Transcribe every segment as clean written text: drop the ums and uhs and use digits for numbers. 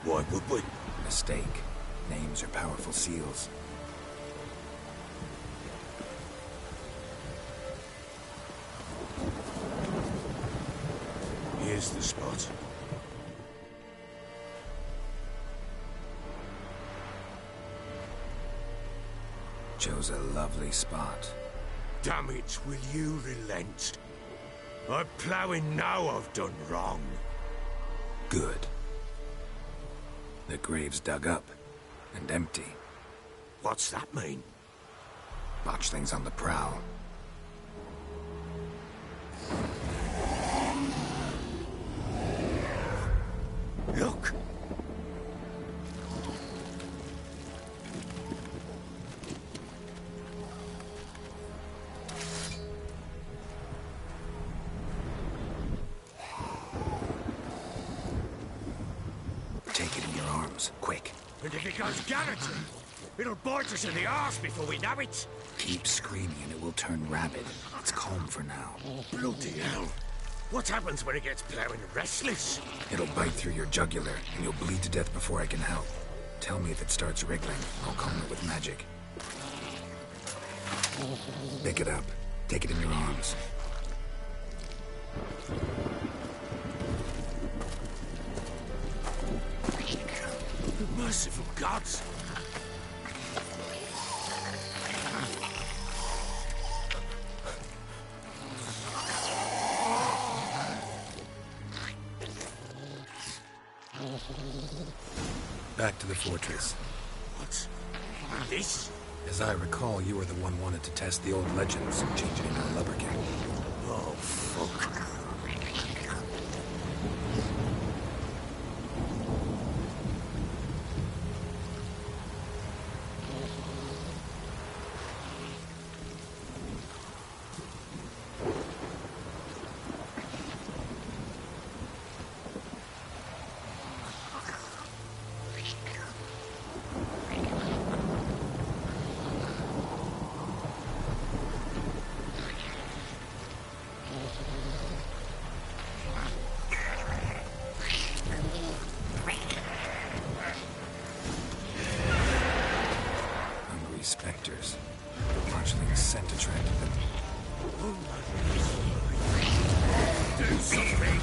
Why would we? Mistake. Names are powerful seals. Here's the spot. Chose a lovely spot. Damn it, will you relent? I'm ploughing now I've done wrong. Good. The grave's dug up and empty. What's that mean? Botchling's on the prowl. Look! Take it in your arms, quick. And if it goes garroted, it'll bite us in the arse before we know it. Keep screaming and it will turn rabid. It's calm for now. Bloody hell. What happens when it gets ploughing restless? It'll bite through your jugular and you'll bleed to death before I can help. Tell me if it starts wriggling. I'll calm it with magic. Pick it up. Take it in your arms. Merciful gods! Back to the fortress. What's this? As I recall, you were the one wanted to test the old legends and change it into a lubberkin. Oh, fuck. Specters. Botchling's scent attracted them. Do something!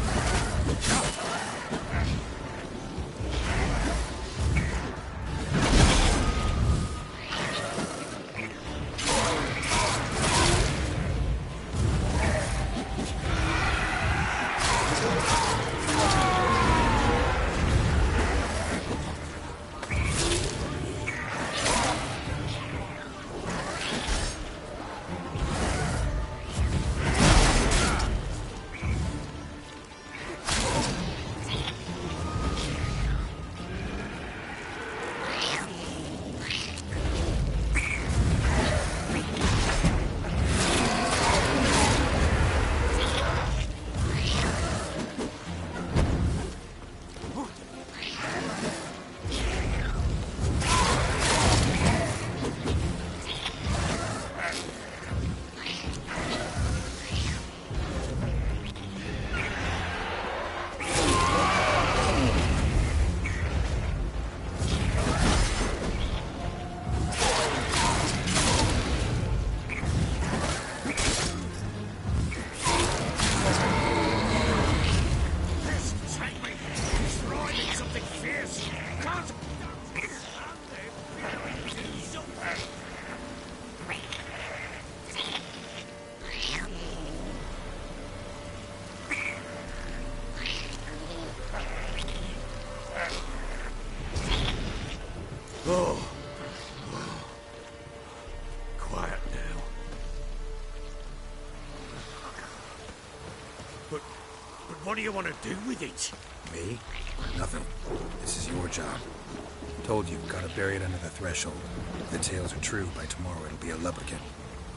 Oh. Quiet now. But what do you want to do with it? Me? Nothing. This is your job. Told you, gotta bury it under the threshold. If the tales are true, by tomorrow it'll be a lubberkin.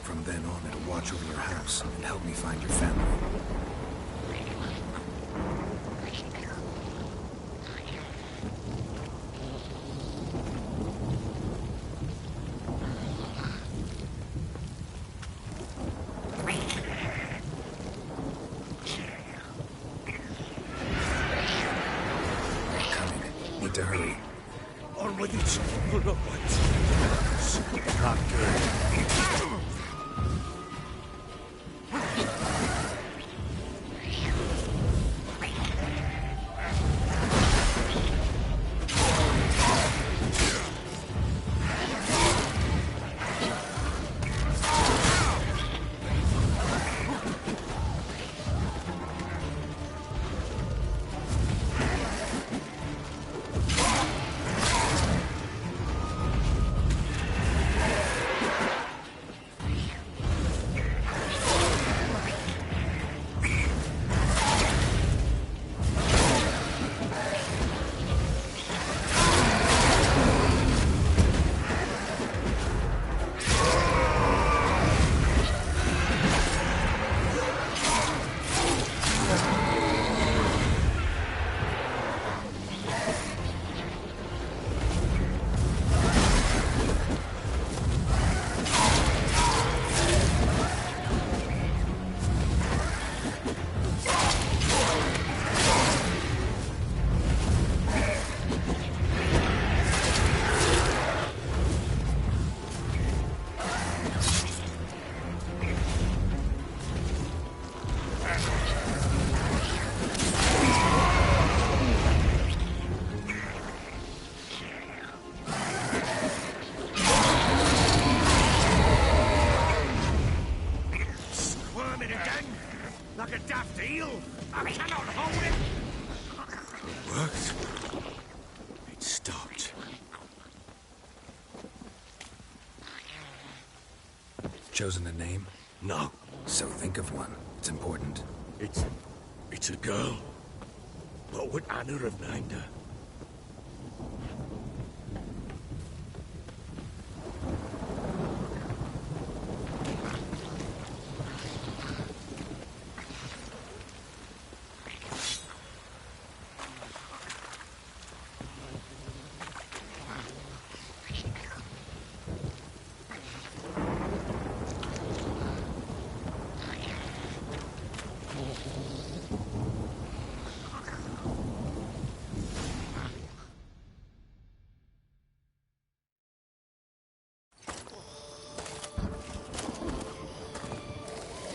From then on, it'll watch over your house and help me find your family. need to hurry. On with it. Pull up, wait. Not good. Like a daft eel. I cannot hold it. It worked. It stopped. Chosen a name? No. So think of one. It's important. It's a girl. What would Anna have named her?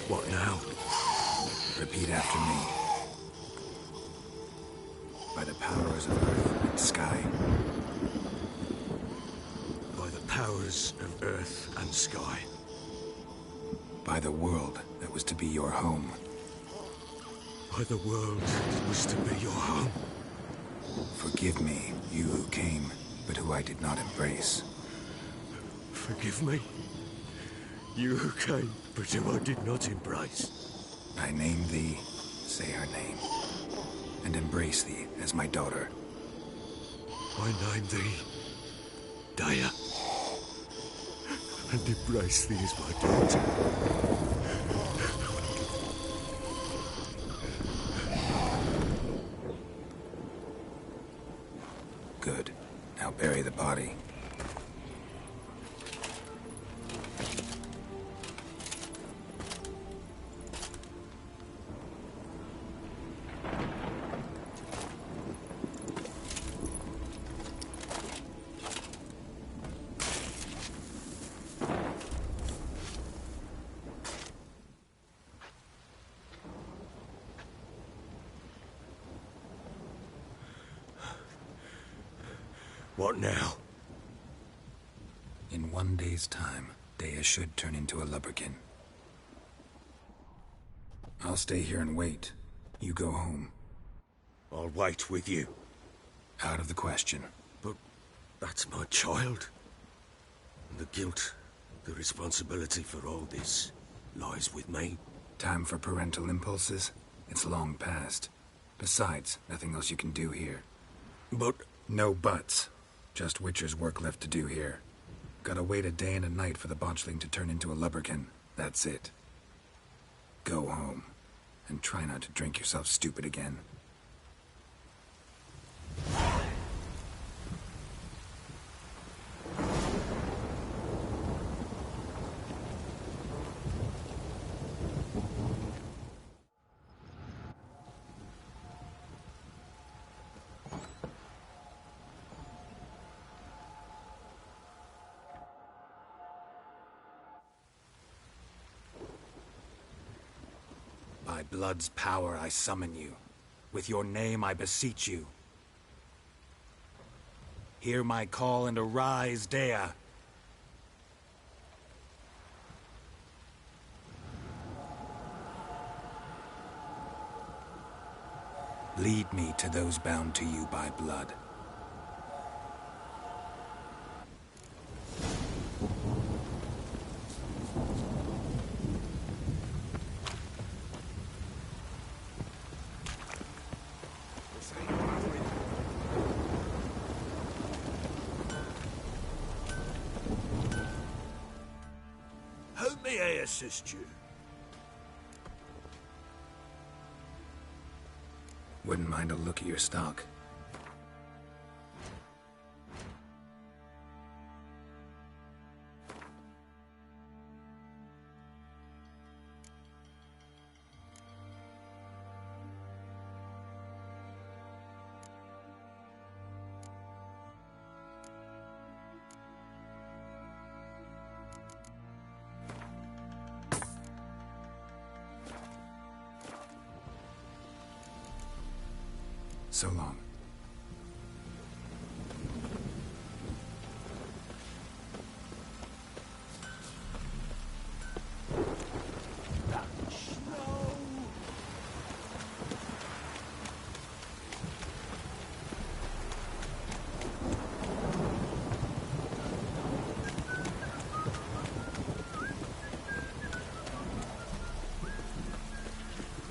What now? Repeat after me. By the powers of earth and sky. By the powers of earth and sky. By the world that was to be your home. By the world that was to be your home. Forgive me, you who came, but who I did not embrace. Forgive me. You who came, but who I did not embrace. I name thee, say her name, and embrace thee as my daughter. I name thee, Dea, and embrace thee as my daughter. Good. Now bury the body. What now? In 1 day's time, Dea should turn into a lubberkin. I'll stay here and wait. You go home. I'll wait with you. Out of the question. But that's my child. And the guilt, the responsibility for all this lies with me. Time for parental impulses? It's long past. Besides, nothing else you can do here. But... No buts. Just Witcher's work left to do here. Gotta wait a day and a night for the botchling to turn into a lubberkin. That's it. Go home. And try not to drink yourself stupid again. By blood's power I summon you. With your name I beseech you. Hear my call and arise, Dea. Lead me to those bound to you by blood. How may I assist you? Wouldn't mind a look at your stock. So long.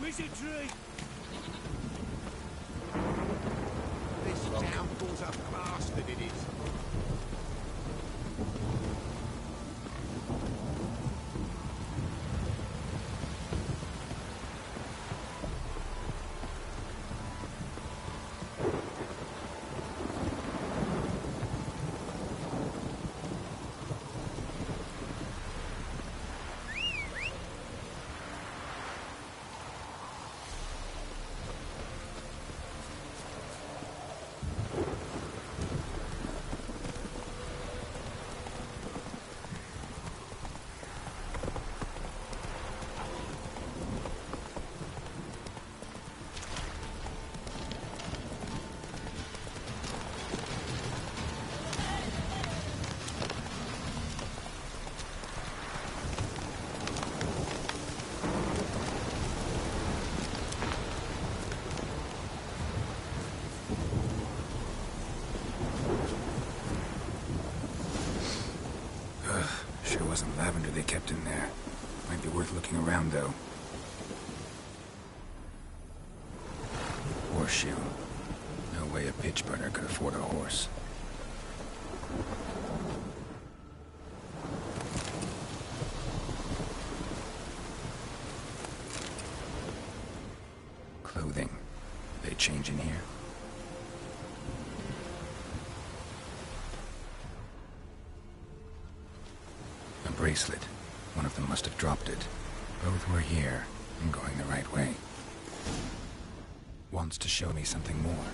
Wizardry! Downfall's a bastard, it is. Sure wasn't lavender they kept in there. Might be worth looking around, though. Horseshoe. No way a pitch burner could afford a horse. Clothing. They change in here? Bracelet. One of them must have dropped it. Both were here and going the right way. Wants to show me something more.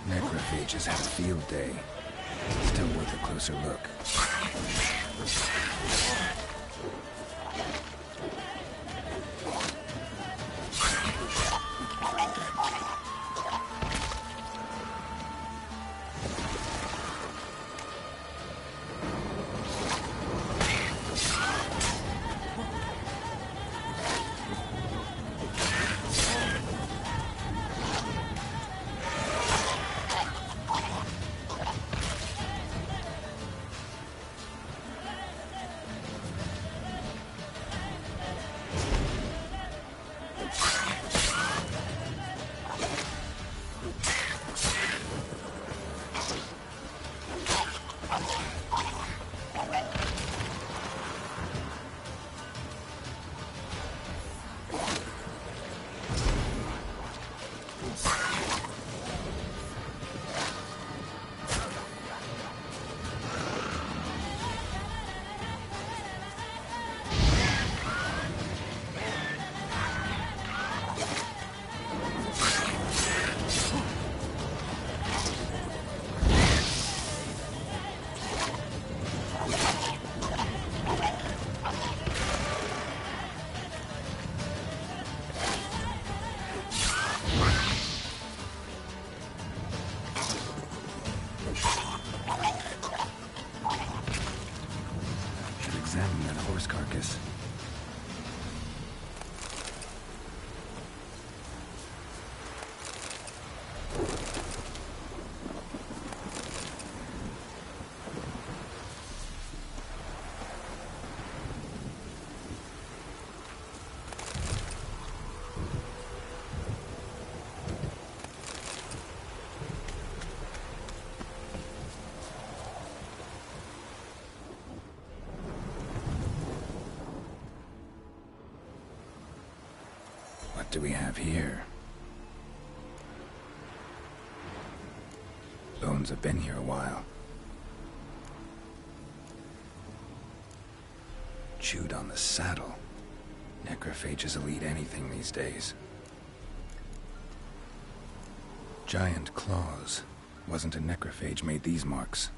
Necrophages had a field day. Still worth a closer look. do we have here? Bones have been here a while. Chewed on the saddle. Necrophages will eat anything these days. Giant claws. Wasn't a necrophage made these marks.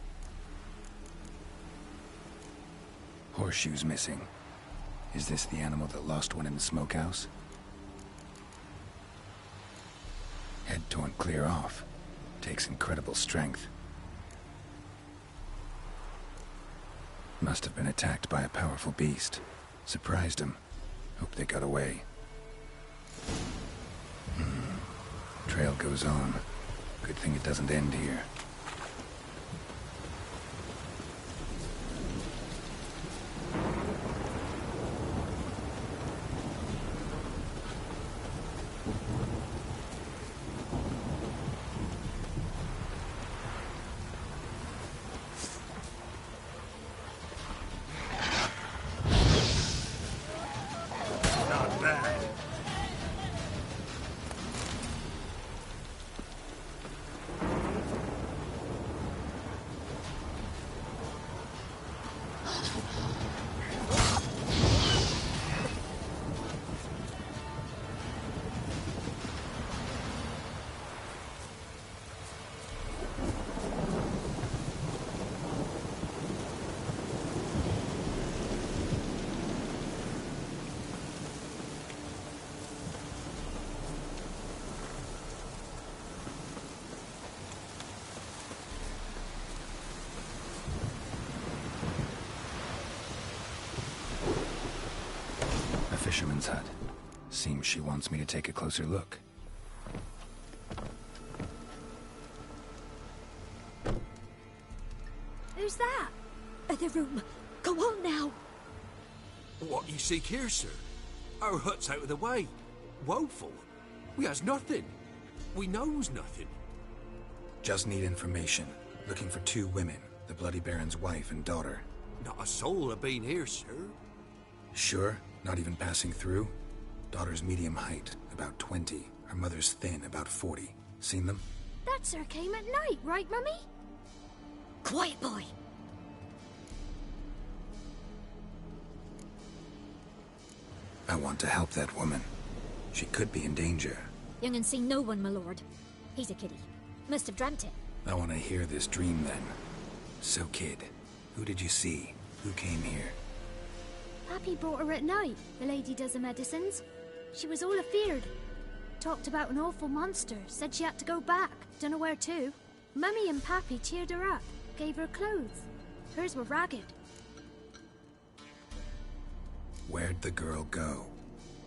Horseshoes missing. Is this the animal that lost one in the smokehouse? Head torn clear off. Takes incredible strength. Must have been attacked by a powerful beast. Surprised him. Hope they got away. Trail goes on. Good thing it doesn't end here. Not bad. Fisherman's hut. Seems she wants me to take a closer look. Who's that? The room. Go on now. What you seek here, sir? Our hut's out of the way. Woeful. We has nothing. We knows nothing. Just need information. Looking for 2 women. The Bloody Baron's wife and daughter. Not a soul have been here, sir. Sure? Not even passing through? Daughter's medium height, about 20. Her mother's thin, about 40. Seen them? That sir came at night, right, Mummy? Quiet, boy. I want to help that woman. She could be in danger. Young and seen no one, my lord. He's a kiddie. Must have dreamt it. I want to hear this dream then. So, kid, who did you see? Who came here? Pappy brought her at night. The lady does the medicines. She was all afeared. Talked about an awful monster. Said she had to go back. Dunno where to. Mummy and Pappy cheered her up. Gave her clothes. Hers were ragged. Where'd the girl go?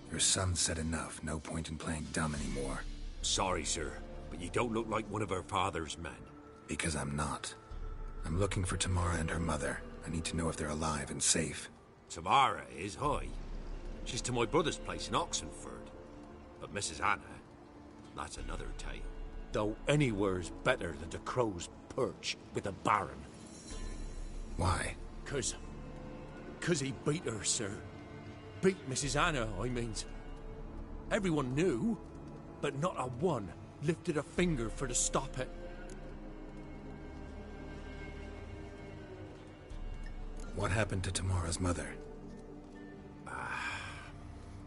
Your son said enough. No point in playing dumb anymore. Sorry, sir, but you don't look like one of her father's men. Because I'm not. I'm looking for Tamara and her mother. I need to know if they're alive and safe. Tamara is, hi. She's to my brother's place in Oxenford. But Mrs. Anna, that's another tale. Though anywhere's better than the Crow's Perch with the Baron. Why? 'Cause he beat her, sir. Beat Mrs. Anna, I means. Everyone knew, but not a one lifted a finger for to stop it. What happened to Tamara's mother?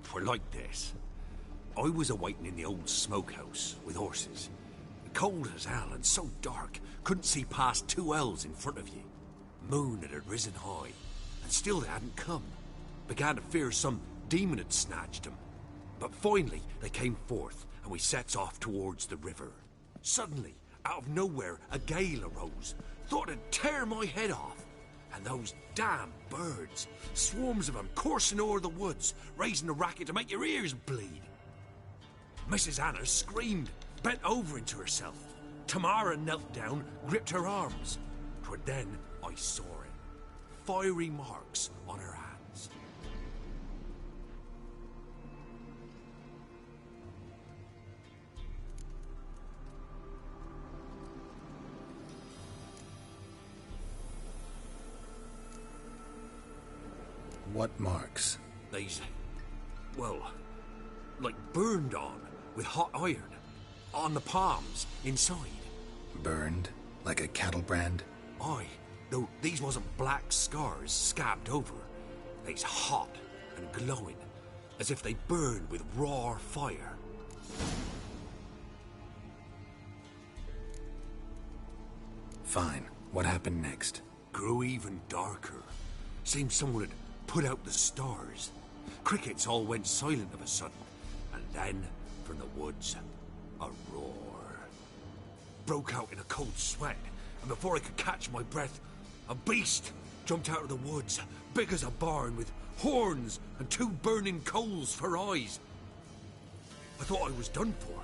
For like this. I was awaiting in the old smokehouse with horses. Cold as hell and so dark, couldn't see past 2 ells in front of you. Moon had risen high, and still they hadn't come. Began to fear some demon had snatched them. But finally they came forth, and we sets off towards the river. Suddenly, out of nowhere, a gale arose. Thought it'd tear my head off. And those damn birds, swarms of them coursing o'er the woods, raising a racket to make your ears bleed. Mrs. Anna screamed, bent over into herself. Tamara knelt down, gripped her arms. 'Twere then I saw it. Fiery marks on her hands. What marks? These, well, like burned on, with hot iron. On the palms, inside. Burned? Like a cattle brand? Aye, though these wasn't black scars scabbed over. They's hot and glowing, as if they burned with raw fire. Fine. What happened next? Grew even darker. Seemed someone had put out the stars. Crickets all went silent of a sudden, and then, from the woods, a roar. Broke out in a cold sweat, and before I could catch my breath, a beast jumped out of the woods, big as a barn, with horns and 2 burning coals for eyes. I thought I was done for.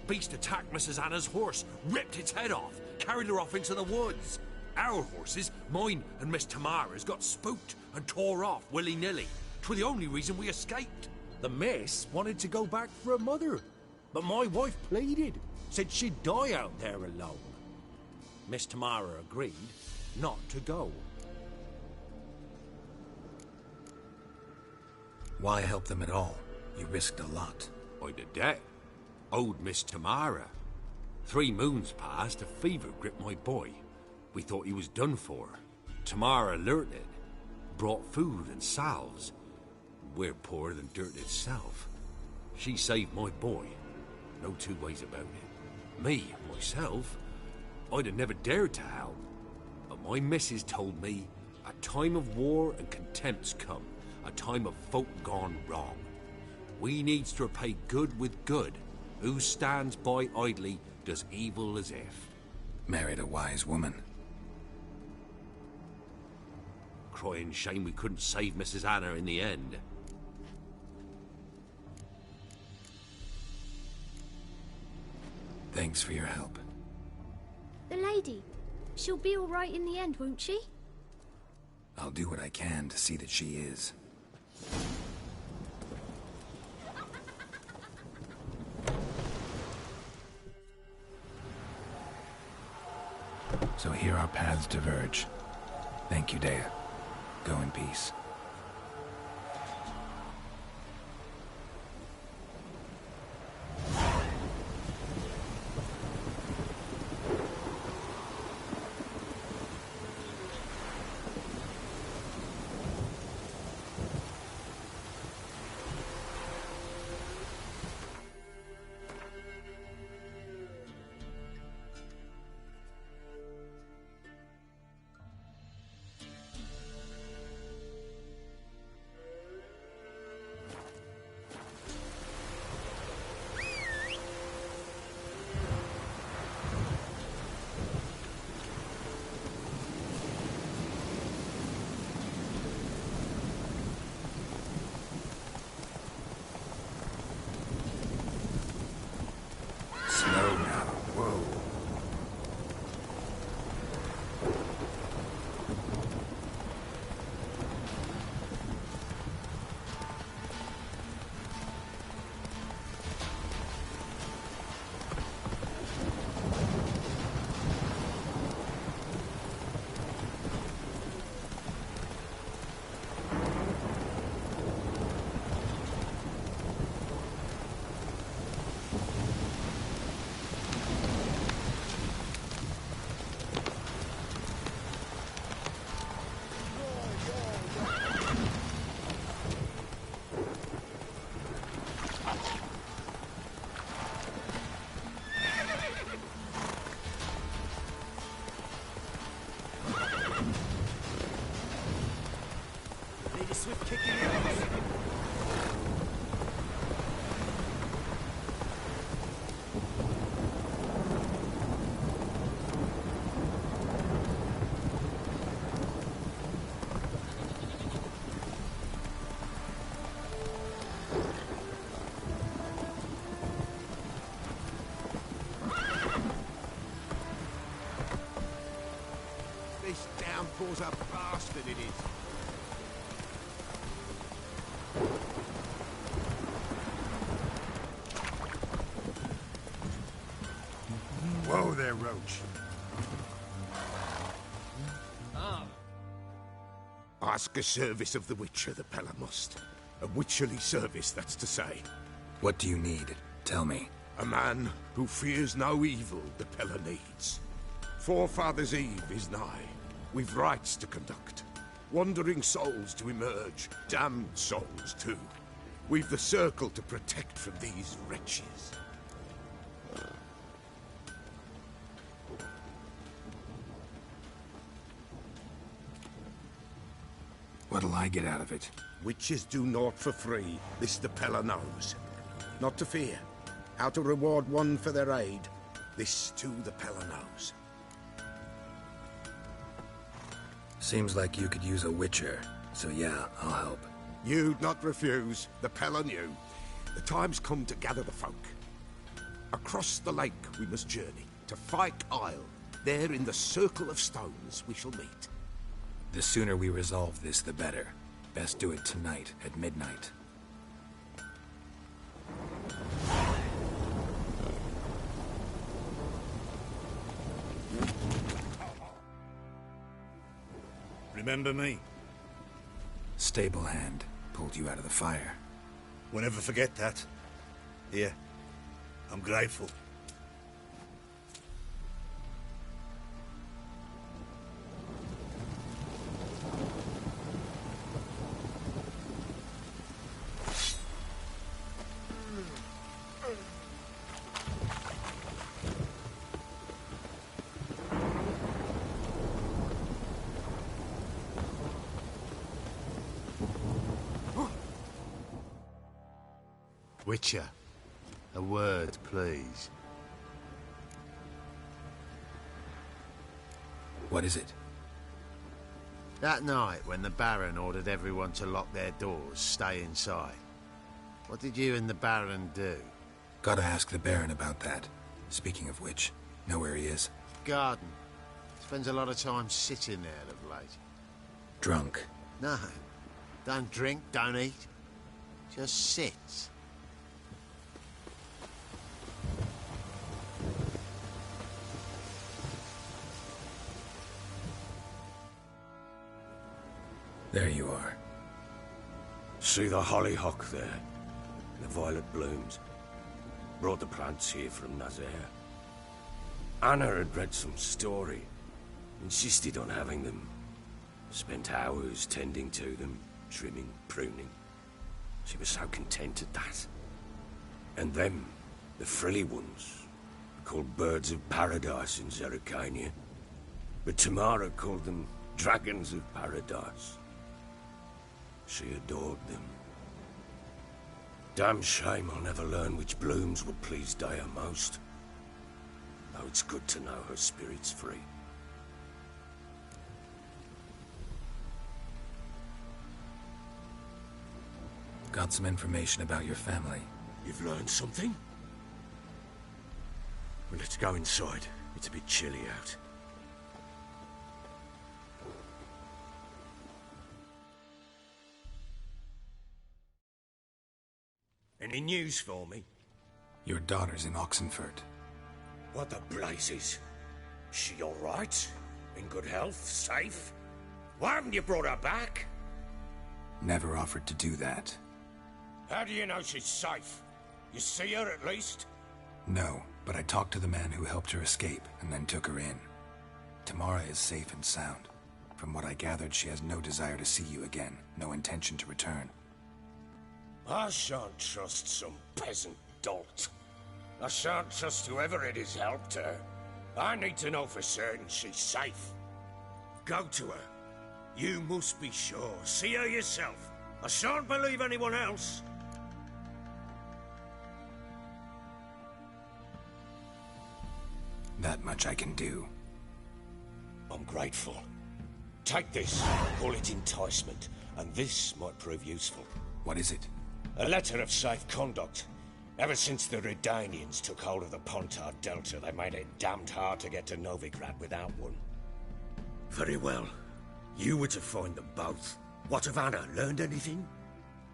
Beast attacked Mrs. Anna's horse, ripped its head off, carried her off into the woods. Our horses, mine and Miss Tamara's, got spooked and tore off willy-nilly. 'Twere the only reason we escaped. The miss wanted to go back for her mother, but my wife pleaded, said she'd die out there alone. Miss Tamara agreed not to go. Why help them at all? You risked a lot. I'd a debt. Owed Miss Tamara. 3 moons passed, a fever gripped my boy. We thought he was done for. Tamara alerted, brought food and salves. We're poorer than dirt itself. She saved my boy. No 2 ways about it. Me, myself, I'd have never dared to help. But my missus told me a time of war and contempt's come. A time of folk gone wrong. We needs to repay good with good. Who stands by idly does evil as if. Married a wise woman. Crying shame we couldn't save Mrs. Anna in the end. Thanks for your help. The lady. She'll be all right in the end, won't she? I'll do what I can to see that she is. So here our paths diverge. Thank you, Dea. Go in peace. Swift kick in the ass. This downpour's a bastard, it is. Whoa there, Roach. Ask a service of the Witcher, the Pella must. A witcherly service, that's to say. What do you need? Tell me. A man who fears no evil the Pella needs. Forefathers' Eve is nigh. We've rites to conduct. Wandering souls to emerge. Damned souls, too. We've the circle to protect from these wretches. What'll I get out of it? Witches do naught for free, this the Pella knows. Not to fear. How to reward one for their aid, this too the Pella knows. Seems like you could use a witcher, so yeah, I'll help. You'd not refuse, the Pella knew. The time's come to gather the folk. Across the lake we must journey, to Fyke Isle. There in the circle of stones we shall meet. The sooner we resolve this, the better. Best do it tonight, at midnight. Remember me? Stable hand pulled you out of the fire. We'll never forget that. Here, I'm grateful. Witcher, a word, please. What is it? That night when the Baron ordered everyone to lock their doors, stay inside. What did you and the Baron do? Gotta ask the Baron about that. Speaking of which, know where he is? Garden. Spends a lot of time sitting there of late. Drunk. No. Don't drink, don't eat. Just sits. There you are. See the hollyhock there? The violet blooms. Brought the plants here from Nazaire. Anna had read some story. Insisted on having them. Spent hours tending to them, trimming, pruning. She was so content at that. And them, the frilly ones, called birds of paradise in Zerrikania. But Tamara called them dragons of paradise. She adored them. Damn shame I'll never learn which blooms would please Daya most. Though it's good to know her spirit's free. Got some information about your family. You've learned something? Well, let's go inside. It's a bit chilly out. Any news for me? Your daughter's in Oxenford. What the blazes? She all right? In good health? Safe? Why haven't you brought her back? Never offered to do that. How do you know she's safe? You see her at least? No, but I talked to the man who helped her escape and then took her in. Tamara is safe and sound. From what I gathered, she has no desire to see you again, no intention to return. I shan't trust some peasant dolt. I shan't trust whoever it is helped her. I need to know for certain she's safe. Go to her. You must be sure. See her yourself. I shan't believe anyone else. That much I can do. I'm grateful. Take this. Call it enticement. And this might prove useful. What is it? A letter of safe conduct. Ever since the Redanians took hold of the Pontard Delta, they made it damned hard to get to Novigrad without one. Very well. You were to find them both. What of Anna? Learned anything?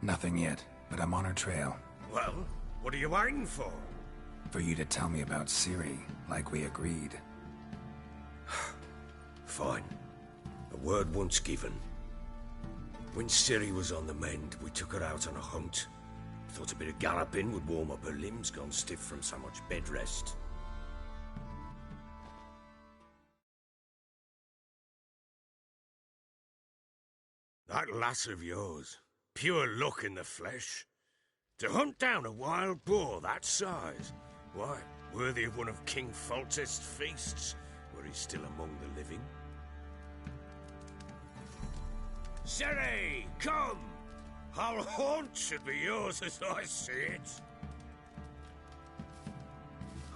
Nothing yet, but I'm on her trail. Well, what are you waiting for? For you to tell me about Ciri, like we agreed. Fine. A word once given. When Ciri was on the mend, we took her out on a hunt. Thought a bit of galloping would warm up her limbs, gone stiff from so much bed rest. That lass of yours, pure luck in the flesh. To hunt down a wild boar that size, why, worthy of one of King Foltest's feasts, were he still among the living. Sherry, come! Our haunt should be yours as I see it.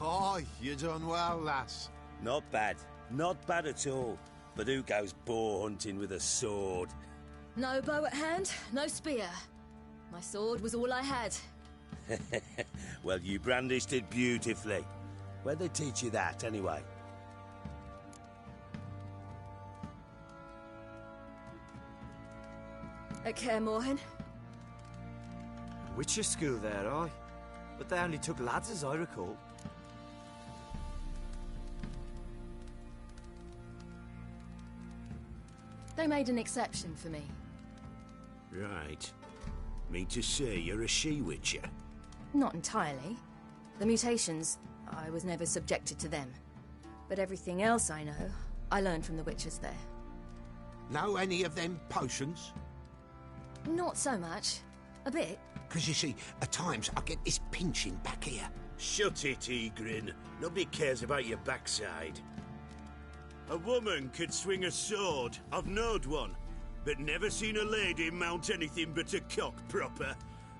Aye, you done well, lass. Not bad. Not bad at all. But who goes boar hunting with a sword? No bow at hand, no spear. My sword was all I had. Well, you brandished it beautifully. Where'd they teach you that, anyway? At Kaer Morhen. Witcher school there, aye. But they only took lads, as I recall. They made an exception for me. Right. Mean to say you're a she-witcher? Not entirely. The mutations, I was never subjected to them. But everything else I know, I learned from the witches there. Know any of them potions? Not so much. A bit. Because you see, at times I get this pinching back here. Shut it, Egrin. Nobody cares about your backside. A woman could swing a sword. I've knowed one. But never seen a lady mount anything but a cock proper.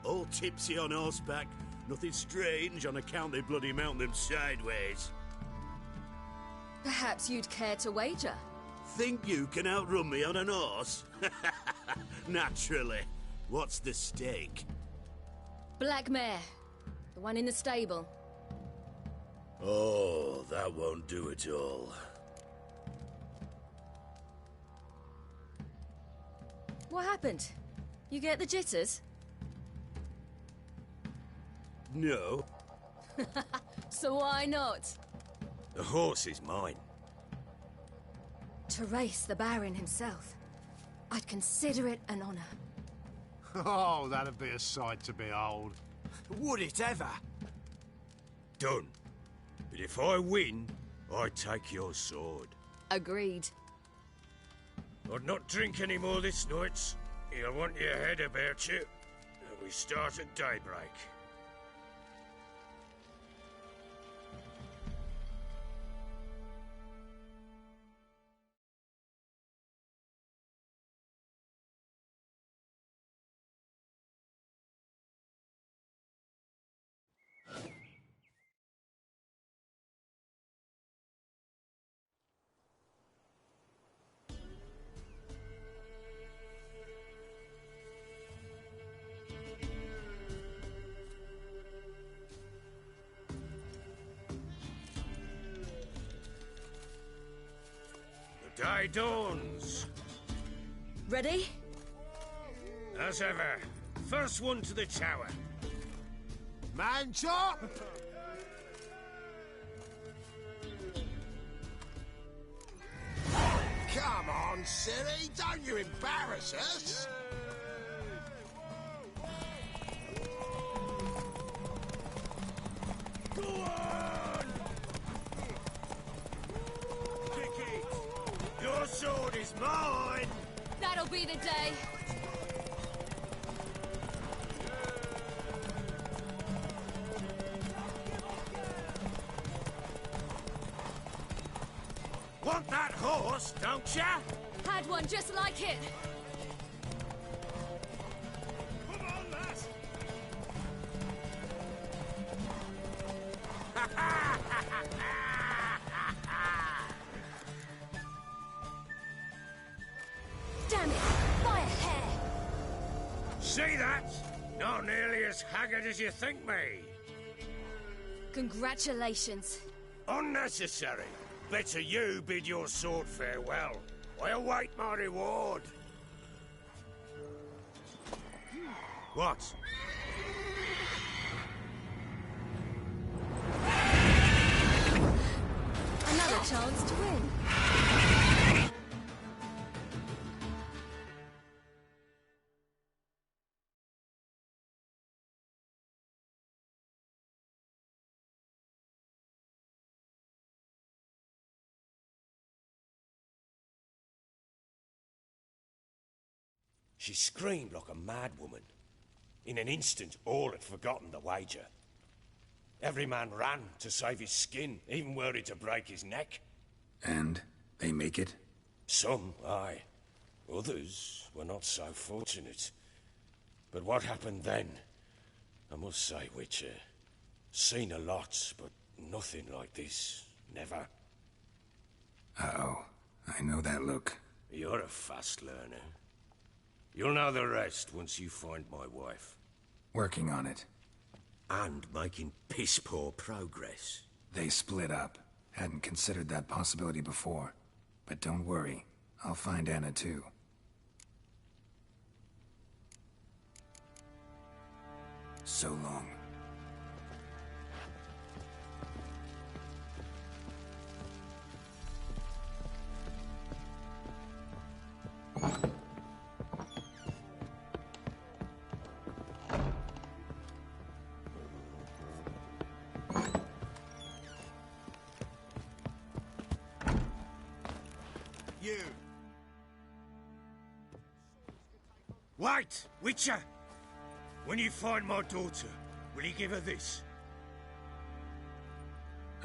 All tipsy on horseback. Nothing strange on account they bloody mount them sideways. Perhaps you'd care to wager? Think you can outrun me on an horse? Naturally. What's the stake? Black mare. The one in the stable. Oh, that won't do it all. What happened? You get the jitters? No, So why not? the horse is mine. To race the Baron himself. I'd consider it an honor. Oh, that'd be a sight to behold. Would it ever? Done. But if I win, I take your sword. Agreed. I'd not drink any more this night. You'll want your head about you. And we start at daybreak. The day dawns. Ready? As ever, first one to the tower. Man chop! Come on, silly, don't you embarrass us! Go on! Vicky, your sword is mine! That'll be the day. Want that horse, don't ya? Had one just like it. Come on, lass! Damn it! By a hair! See that? Not nearly as haggard as you think me. Congratulations. Unnecessary. Better you bid your sword farewell. I await my reward. What? Another chance to win. She screamed like a mad woman. In an instant, all had forgotten the wager. Every man ran to save his skin, even worried to break his neck. And they make it? Some, aye. Others were not so fortunate. But what happened then? I must say, Witcher, seen a lot, but nothing like this. Never. Uh-oh. I know that look. You're a fast learner. You'll know the rest once you find my wife. Working on it. And making piss-poor progress. They split up. Hadn't considered that possibility before. But don't worry. I'll find Anna too. So long. You! Wait, Witcher! When you find my daughter, will you give her this?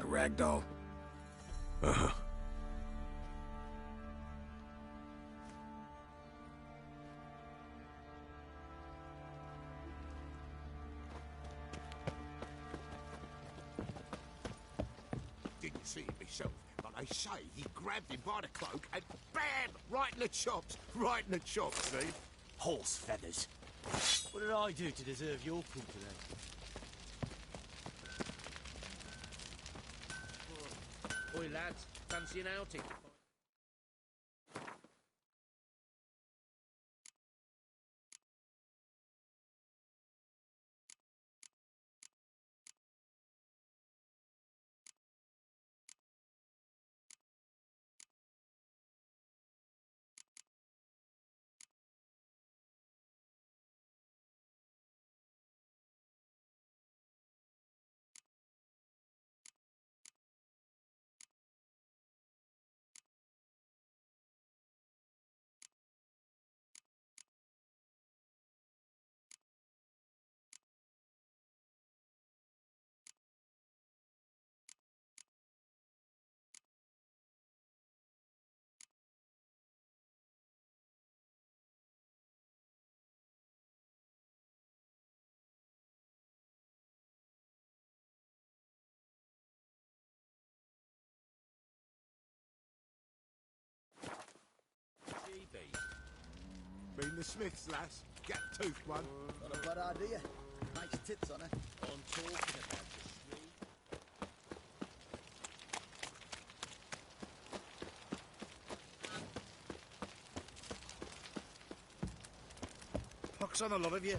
A ragdoll? Uh-huh. Didn't see it myself, but they say he grabbed him by the cloak and BAM! Right in the chops! Right in the chops, see? Horse feathers. What did I do to deserve your call today? Oi, lads, fancy an outing? Been the Smiths, lass. Gap tooth one. Not a bad idea. Nice tits on her. I'm talking about the street. Pox on a lot of you.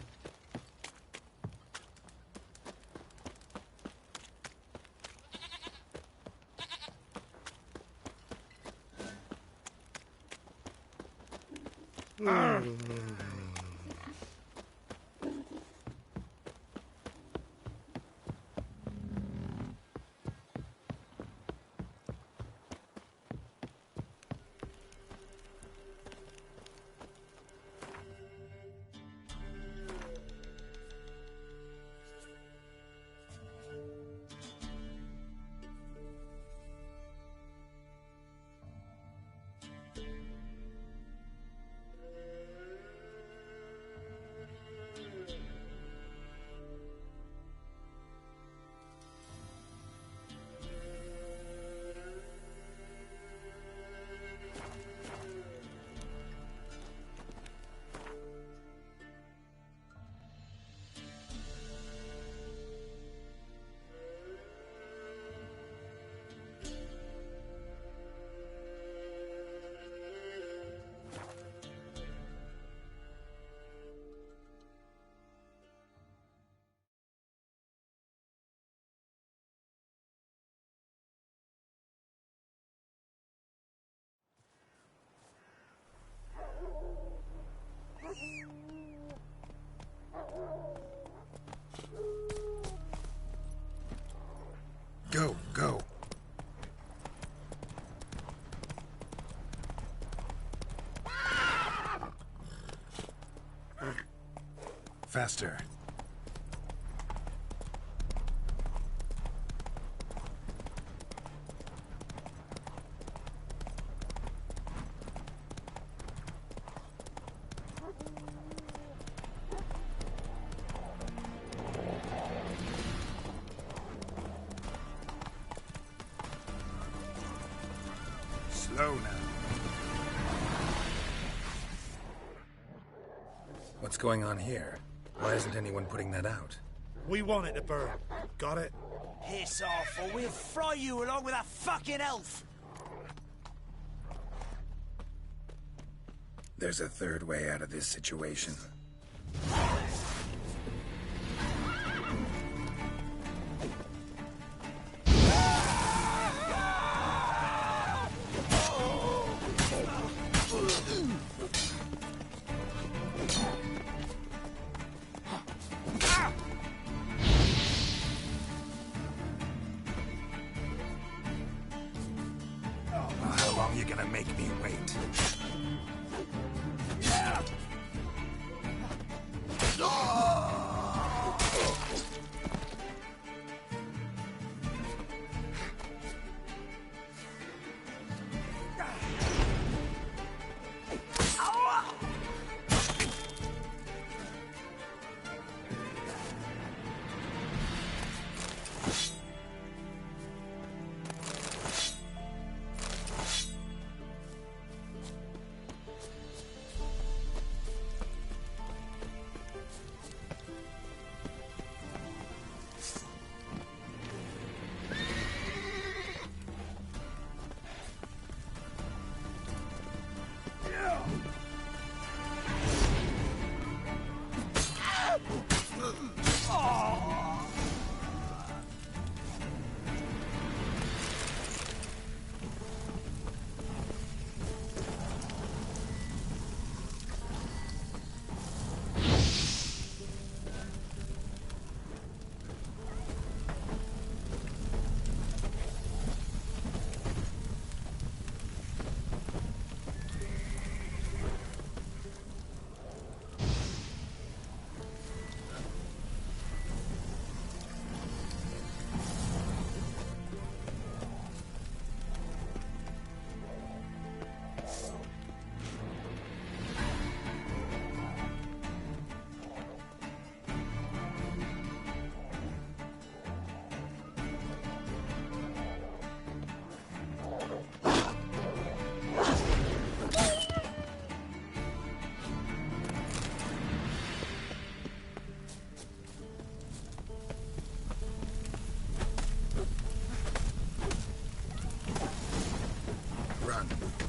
Go, go. Faster. Slow now. What's going on here? Why isn't anyone putting that out? We want it to burn. Got it? Piss off, or we'll fry you along with that fucking elf! There's a third way out of this situation. How long are you gonna make me wait?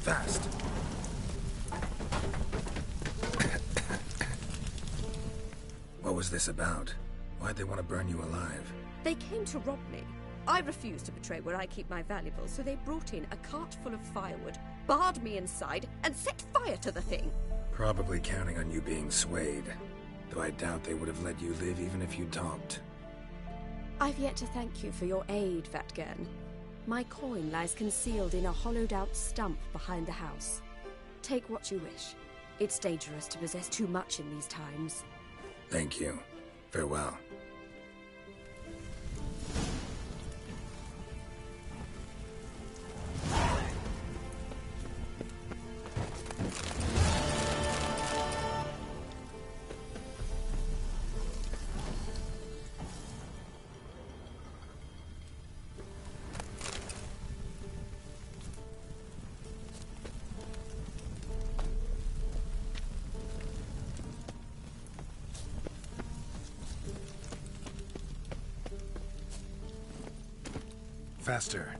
Fast. What was this about? Why'd they want to burn you alive? They came to rob me. I refused to betray where I keep my valuables, so they brought in a cart full of firewood, barred me inside, and set fire to the thing. Probably counting on you being swayed. Though I doubt they would have let you live even if you talked. I've yet to thank you for your aid, Vatgern. My coin lies concealed in a hollowed-out stump behind the house. Take what you wish. It's dangerous to possess too much in these times. Thank you. Farewell. Faster.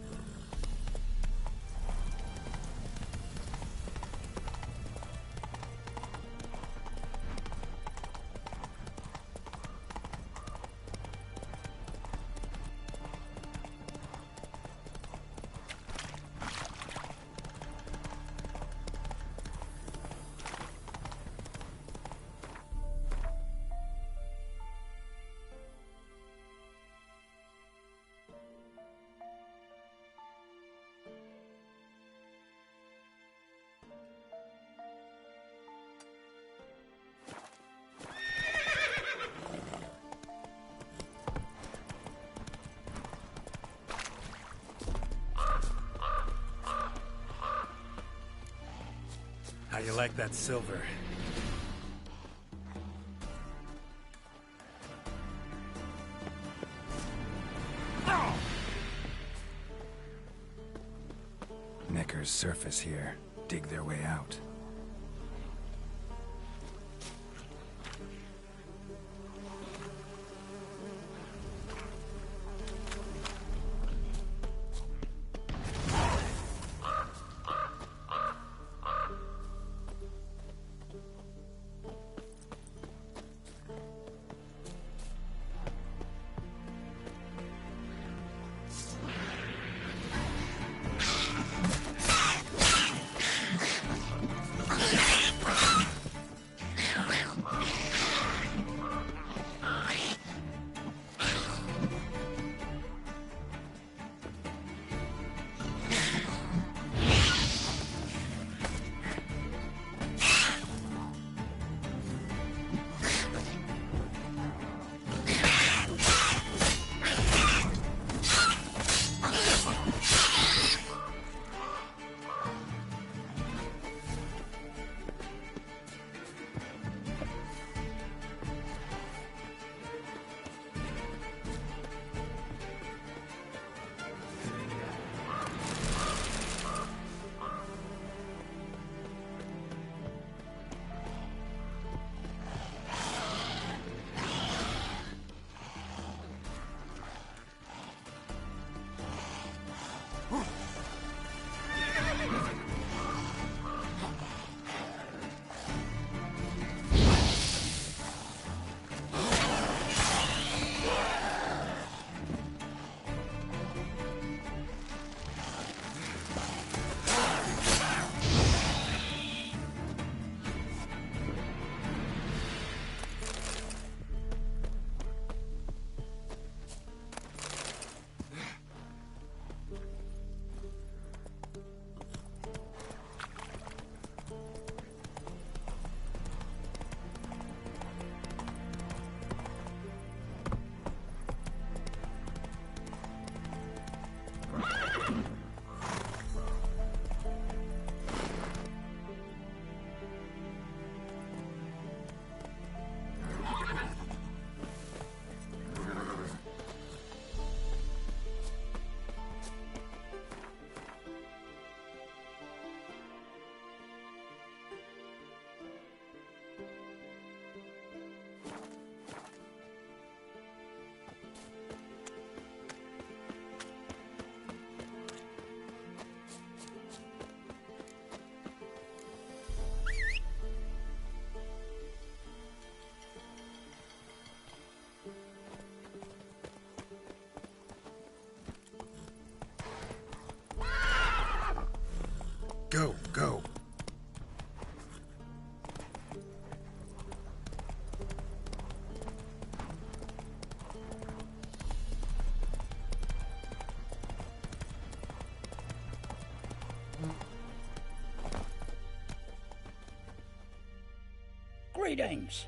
How you like that silver? Knickers surface here, dig their way out. Go, go. Greetings.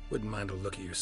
Wouldn't mind a look at your...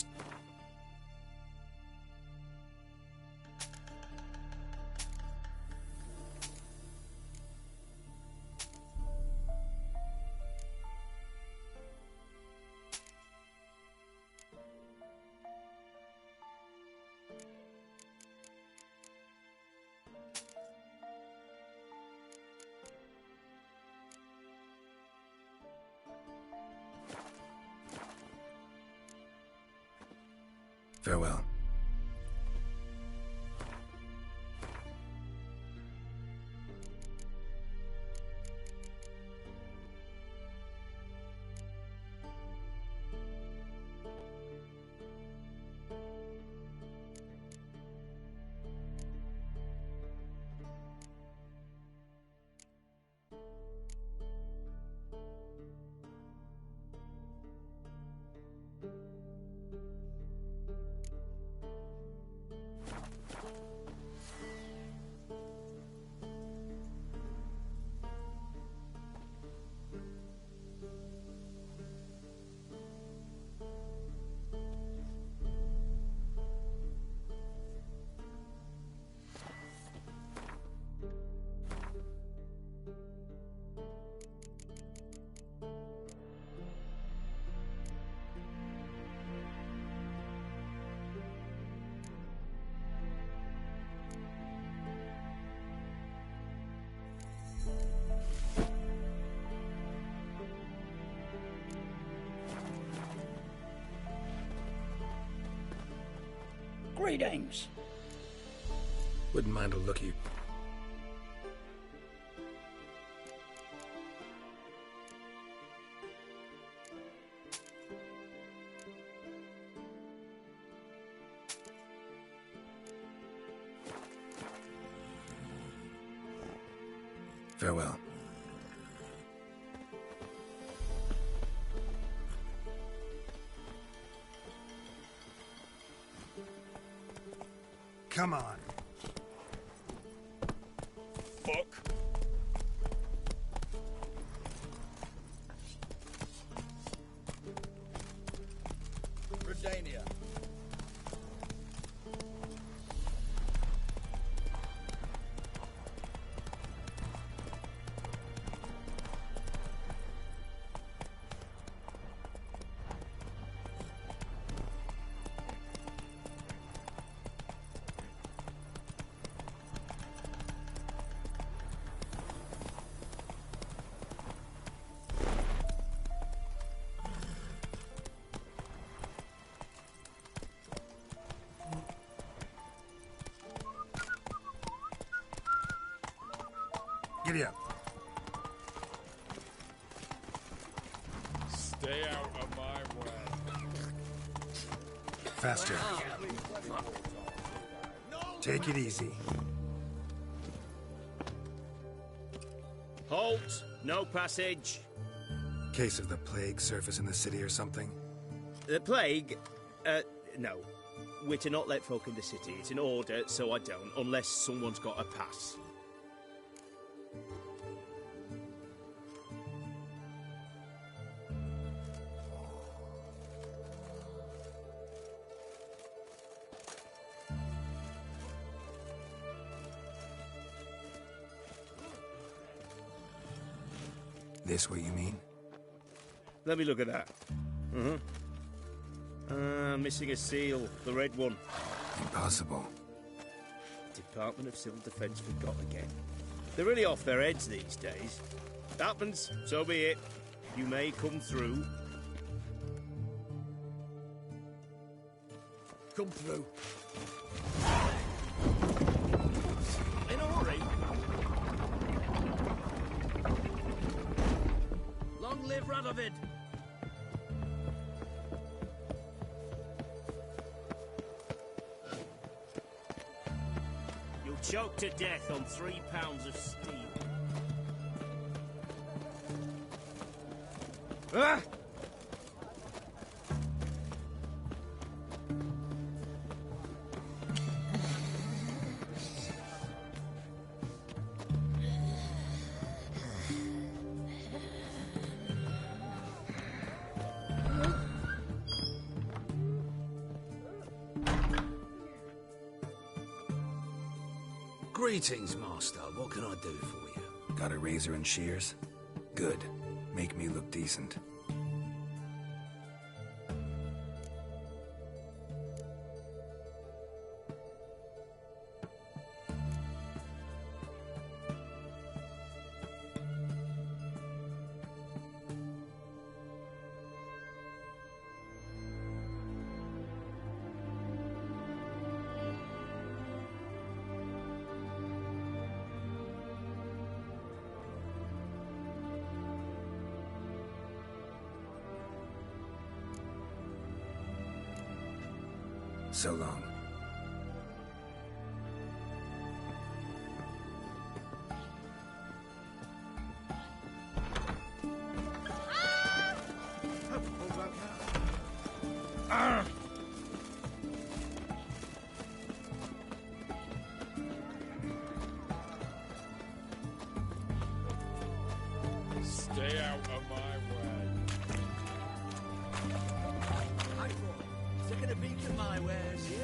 Farewell. Greetings. Wouldn't mind a lookie. Farewell. Come on. Fuck. Redania. Giddy up. Stay out of my way. Faster. Take it easy. Halt! No passage. Case of the plague surface in the city or something? The plague? No. We're to not let folk in the city. It's an order, so I don't, unless someone's got a pass. This what you mean? Let me look at that. Missing a seal. The red one. Impossible. Department of Civil Defence forgot again. They're really off their heads these days. Happens, so be it. You may come through. Come through. In a hurry. Long live Radovid. You'll choke to death on 3 pounds of steel. Ah! Greetings, Master. What can I do for you? Got a razor and shears? Good. Make me look decent. So long. Stay out of my way. Hi, boy. Taking a peek at my wares, yeah?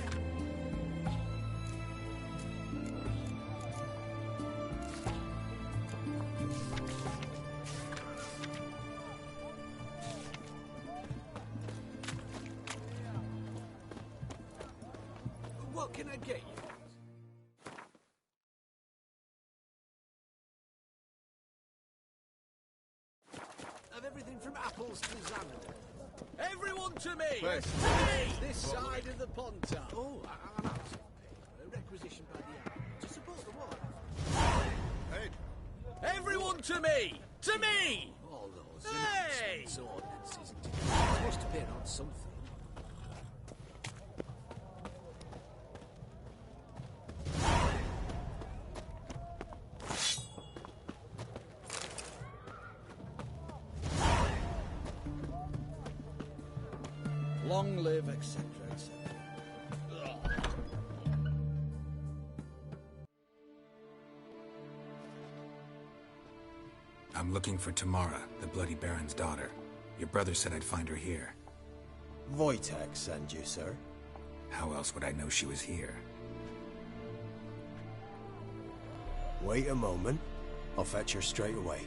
What can I get you? Of everything from apples to Xanadu. Everyone to me! Where's This side of the ponton. Oh, I'm out. Requisition by the hour. To support the war. Hey! Everyone to me! To me! All those Hey! innocent ordinances. It must have been on something. Long live, etc., etc. I'm looking for Tamara, the Bloody Baron's daughter. Your brother said I'd find her here. Wojtek sent you, sir. How else would I know she was here? Wait a moment. I'll fetch her straight away.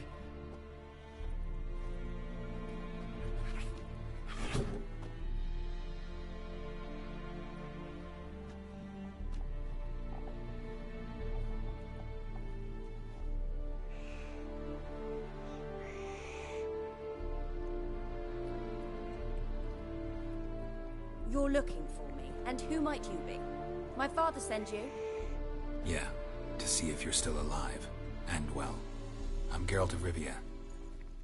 You're looking for me, and who might you be? My father sent you? Yeah, to see if you're still alive. And well. I'm Geralt of Rivia.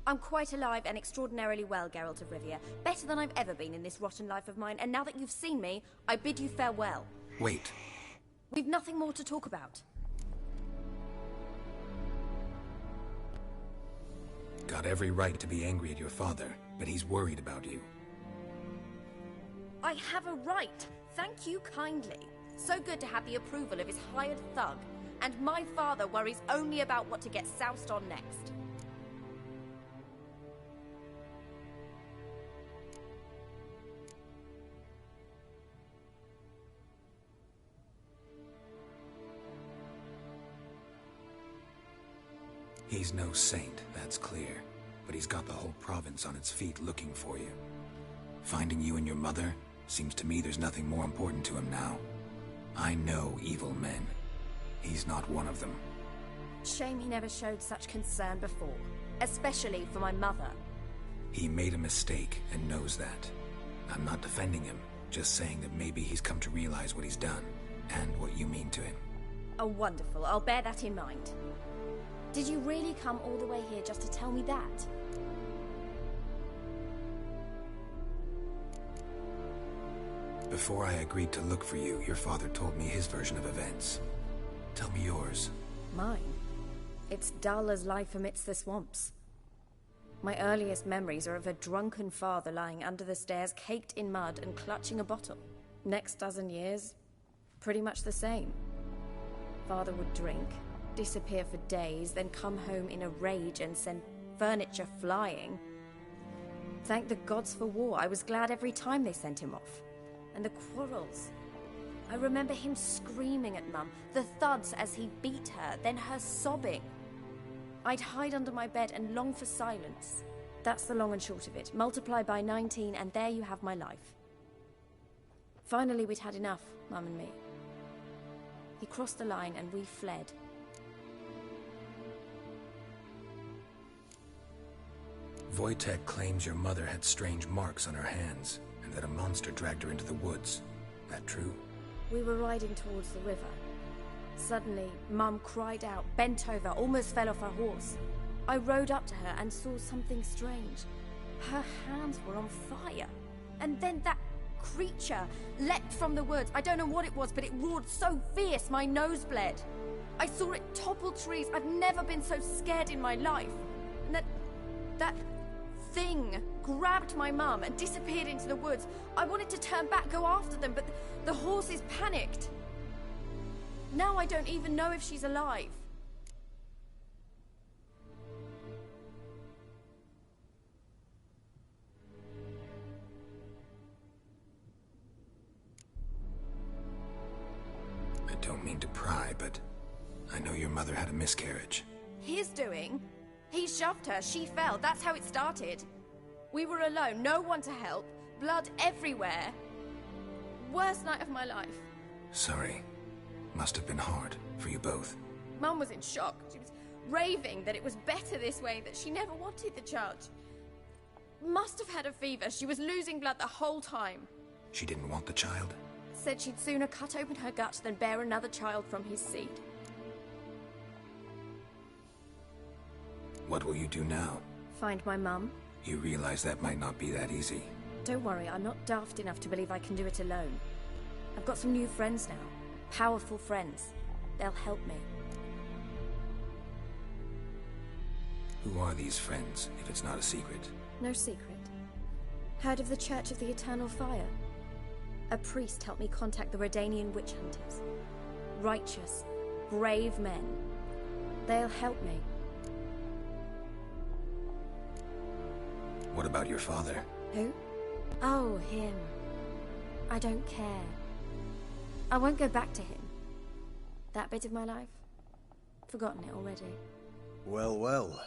I'm quite alive and extraordinarily well, Geralt of Rivia. Better than I've ever been in this rotten life of mine, and now that you've seen me, I bid you farewell. Wait. We've nothing more to talk about. Got every right to be angry at your father, but he's worried about you. I have a right. Thank you kindly. So good to have the approval of his hired thug. And my father worries only about what to get soused on next. He's no saint, that's clear. But he's got the whole province on its feet looking for you. Finding you and your mother? Seems to me there's nothing more important to him now. I know evil men. He's not one of them. Shame he never showed such concern before. Especially for my mother. He made a mistake and knows that. I'm not defending him, just saying that maybe he's come to realize what he's done, and what you mean to him. Oh, wonderful. I'll bear that in mind. Did you really come all the way here just to tell me that? Before I agreed to look for you, your father told me his version of events. Tell me yours. Mine? It's dull as life amidst the swamps. My earliest memories are of a drunken father lying under the stairs, caked in mud and clutching a bottle. Next dozen years, pretty much the same. Father would drink, disappear for days, then come home in a rage and send furniture flying. Thank the gods for war. I was glad every time they sent him off. And the quarrels. I remember him screaming at Mum, the thuds as he beat her, then her sobbing. I'd hide under my bed and long for silence. That's the long and short of it. Multiply by 19 and there you have my life. Finally we'd had enough, Mum and me. He crossed the line and we fled. Wojtek claims your mother had strange marks on her hands, and that a monster dragged her into the woods. That true? We were riding towards the river. Suddenly, Mum cried out, bent over, almost fell off her horse. I rode up to her and saw something strange. Her hands were on fire. And then that creature leapt from the woods. I don't know what it was, but it roared so fierce my nose bled. I saw it topple trees. I've never been so scared in my life. And that thing grabbed my mum and disappeared into the woods. I wanted to turn back, go after them, but the horses panicked. Now I don't even know if she's alive. I don't mean to pry, but I know your mother had a miscarriage. His doing? He shoved her, she fell, that's how it started. We were alone, no one to help, blood everywhere. Worst night of my life. Sorry. Must have been hard for you both. Mum was in shock. She was raving that it was better this way, that she never wanted the charge. must have had a fever. She was losing blood the whole time. She didn't want the child? Said she'd sooner cut open her gut than bear another child from his seed. What will you do now? Find my mum. You realize that might not be that easy. Don't worry, I'm not daft enough to believe I can do it alone. I've got some new friends now. Powerful friends. They'll help me. Who are these friends, if it's not a secret? No secret. Heard of the Church of the Eternal Fire? A priest helped me contact the Redanian witch hunters. Righteous, brave men. They'll help me. What about your father? Who? Oh, him. I don't care. I won't go back to him. That bit of my life? Forgotten it already. Well, well.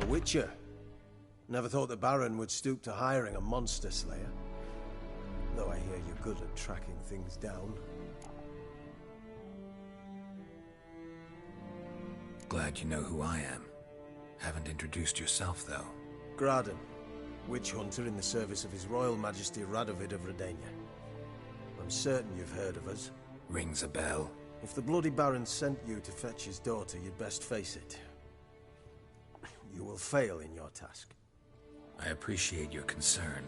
A witcher. Never thought the Baron would stoop to hiring a monster slayer. Though I hear you're good at tracking things down. Glad you know who I am. Haven't introduced yourself, though. Graden, witch hunter in the service of His Royal Majesty Radovid of Redania. I'm certain you've heard of us. Rings a bell. If the Bloody Baron sent you to fetch his daughter, you'd best face it. You will fail in your task. I appreciate your concern,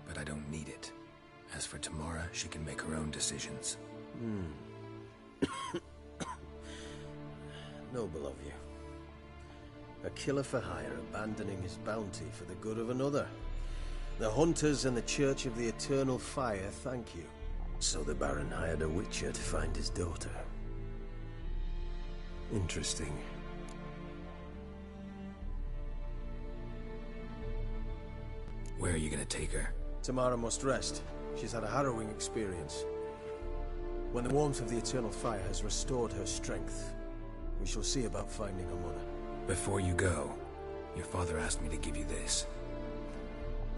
but I don't need it. As for Tamara, she can make her own decisions. Noble of you. A killer for hire abandoning his bounty for the good of another. The hunters and the Church of the Eternal Fire thank you. So the Baron hired a witcher to find his daughter. Interesting. Where are you gonna take her? Tamara must rest. She's had a harrowing experience. When the warmth of the Eternal Fire has restored her strength, we shall see about finding her mother. Before you go, your father asked me to give you this.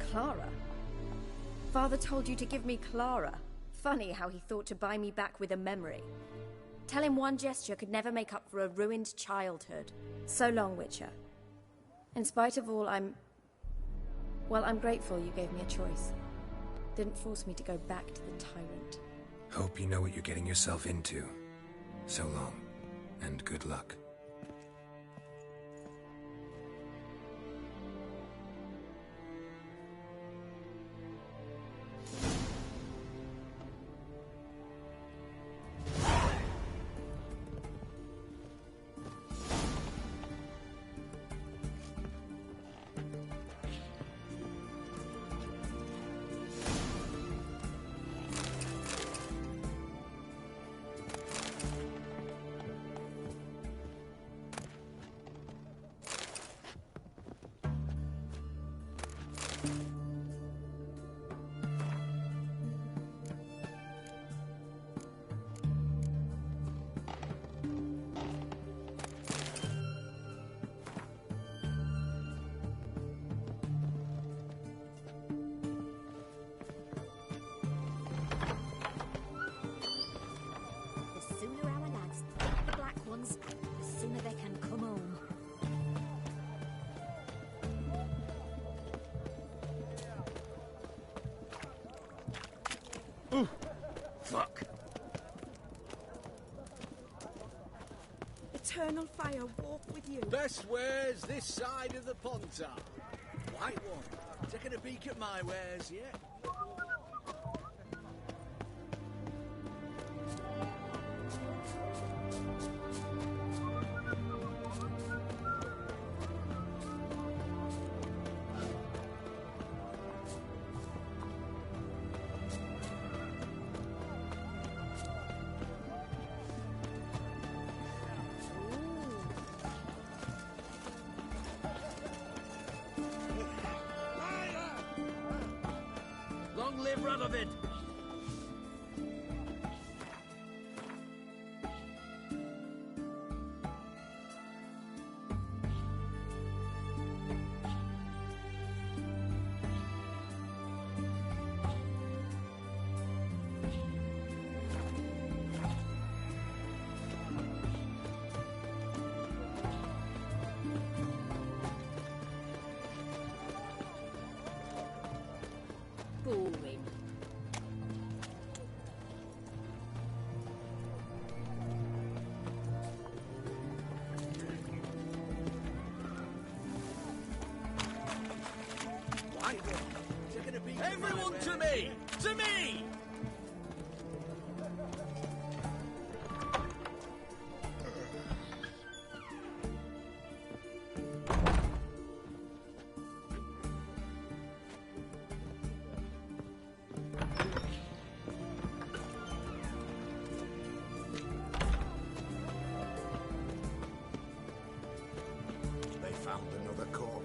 Clara? Father told you to give me Clara. Funny how he thought to buy me back with a memory. Tell him one gesture could never make up for a ruined childhood. So long, Witcher. In spite of all, I'm grateful you gave me a choice. Didn't force me to go back to the tyrant. Hope you know what you're getting yourself into. So long, and good luck. Fuck. Eternal Fire walk with you. Best wares this side of the Pontar. White one. Taking a peek at my wares, yeah? Long live Radovid!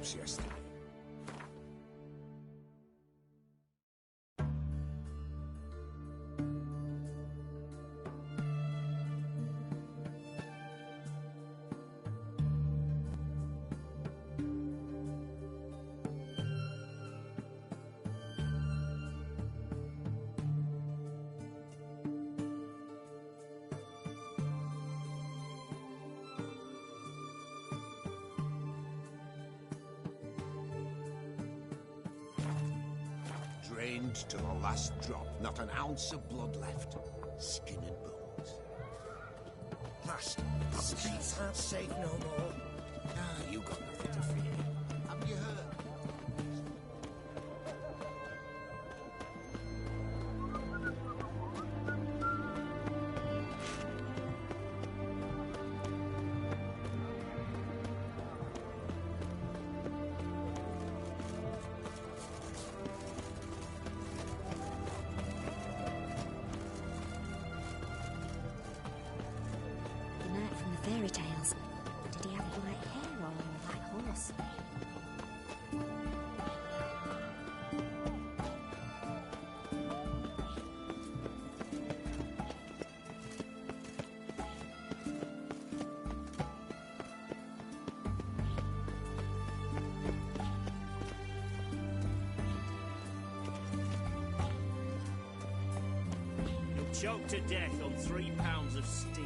house yesterday. Drained to the last drop, not an ounce of blood left. Skin and bones. Blast! The streets aren't safe no more. Nah, you got nothing to fear. Haven't you heard? The knight from the fairy tales. Did he have white hair or a white horse? You'll choke to death on 3 pounds of steel.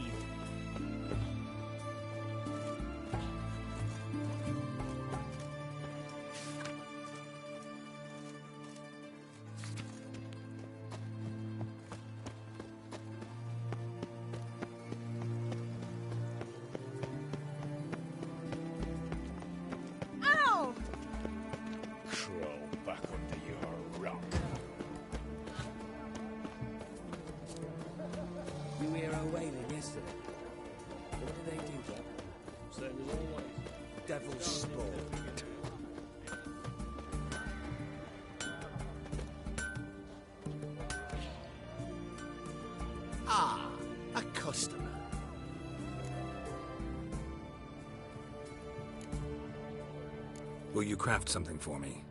Ow! Crawl back under your rock. You hear her wailing yesterday? What did they do, Dad? Same as always. Devil's spawn. Ah, a customer. Will you craft something for me?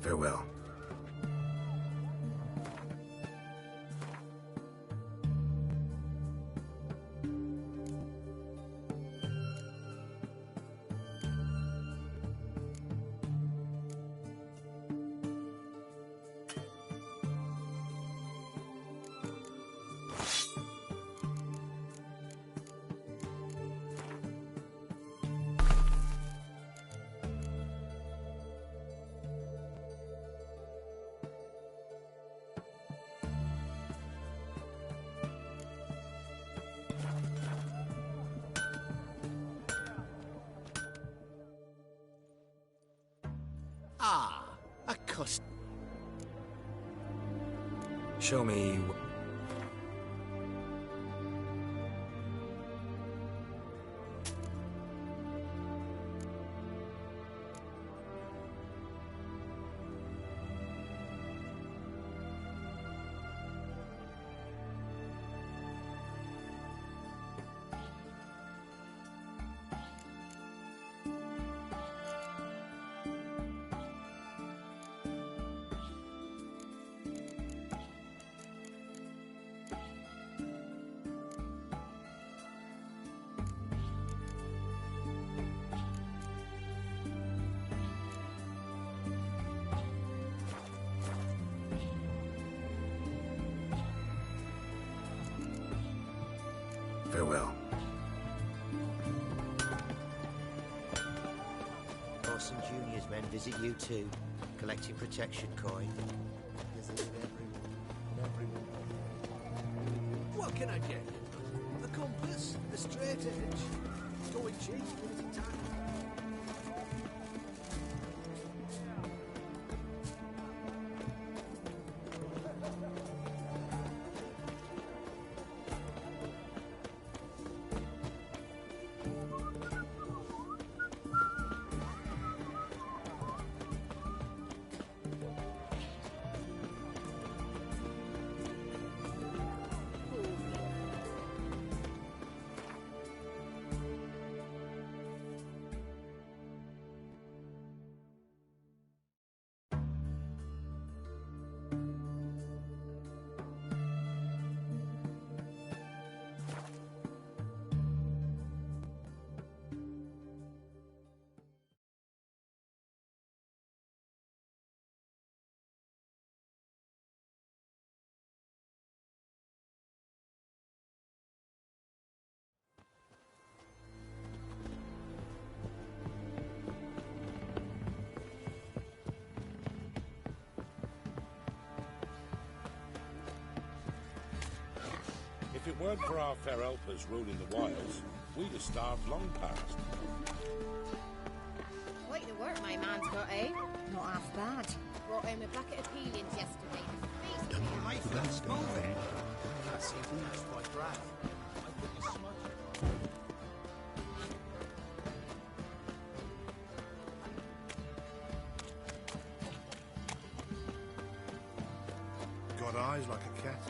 Farewell. Ah, a customer. Show me... Farewell. Orson Jr.'s men visit you too, collecting protection coin. What can I get? A compass? A straight edge? Going cheap? Limited time? If it weren't for our fair helpers ruling the wilds, we'd have starved long past. Quite the work my man's got, eh? Not half bad. Brought home a bucket of peelings yesterday. Don't like the best of it. That seems quite brave. Got eyes like a cat.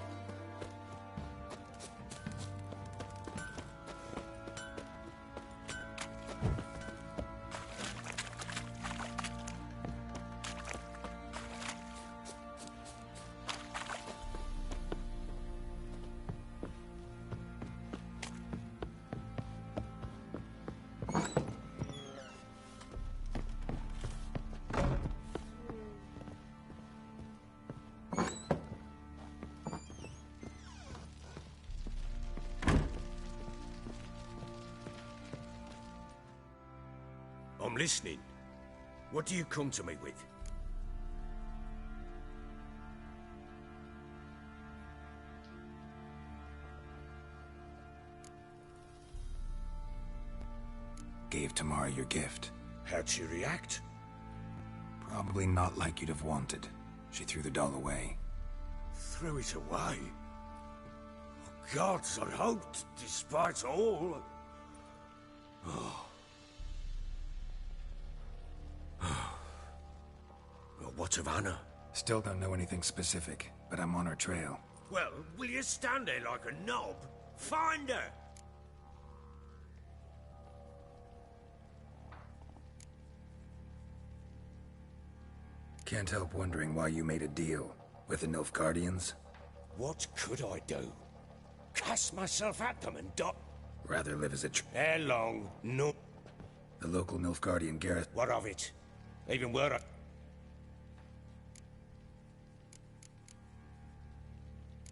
I'm listening. What do you come to me with? Gave Tamara your gift. How'd she react? Probably not like you'd have wanted. She threw the doll away. Threw it away? Oh, gods, I hoped, despite all... Oh. Well, what of Anna? Still don't know anything specific, but I'm on her trail. Well, will you stand there like a knob? Find her! Can't help wondering why you made a deal with the Nilfgaardians. What could I do? Cast myself at them and die? Rather live as a Ere long, no. The local Nilfgaardian garrison. What of it? Even were I...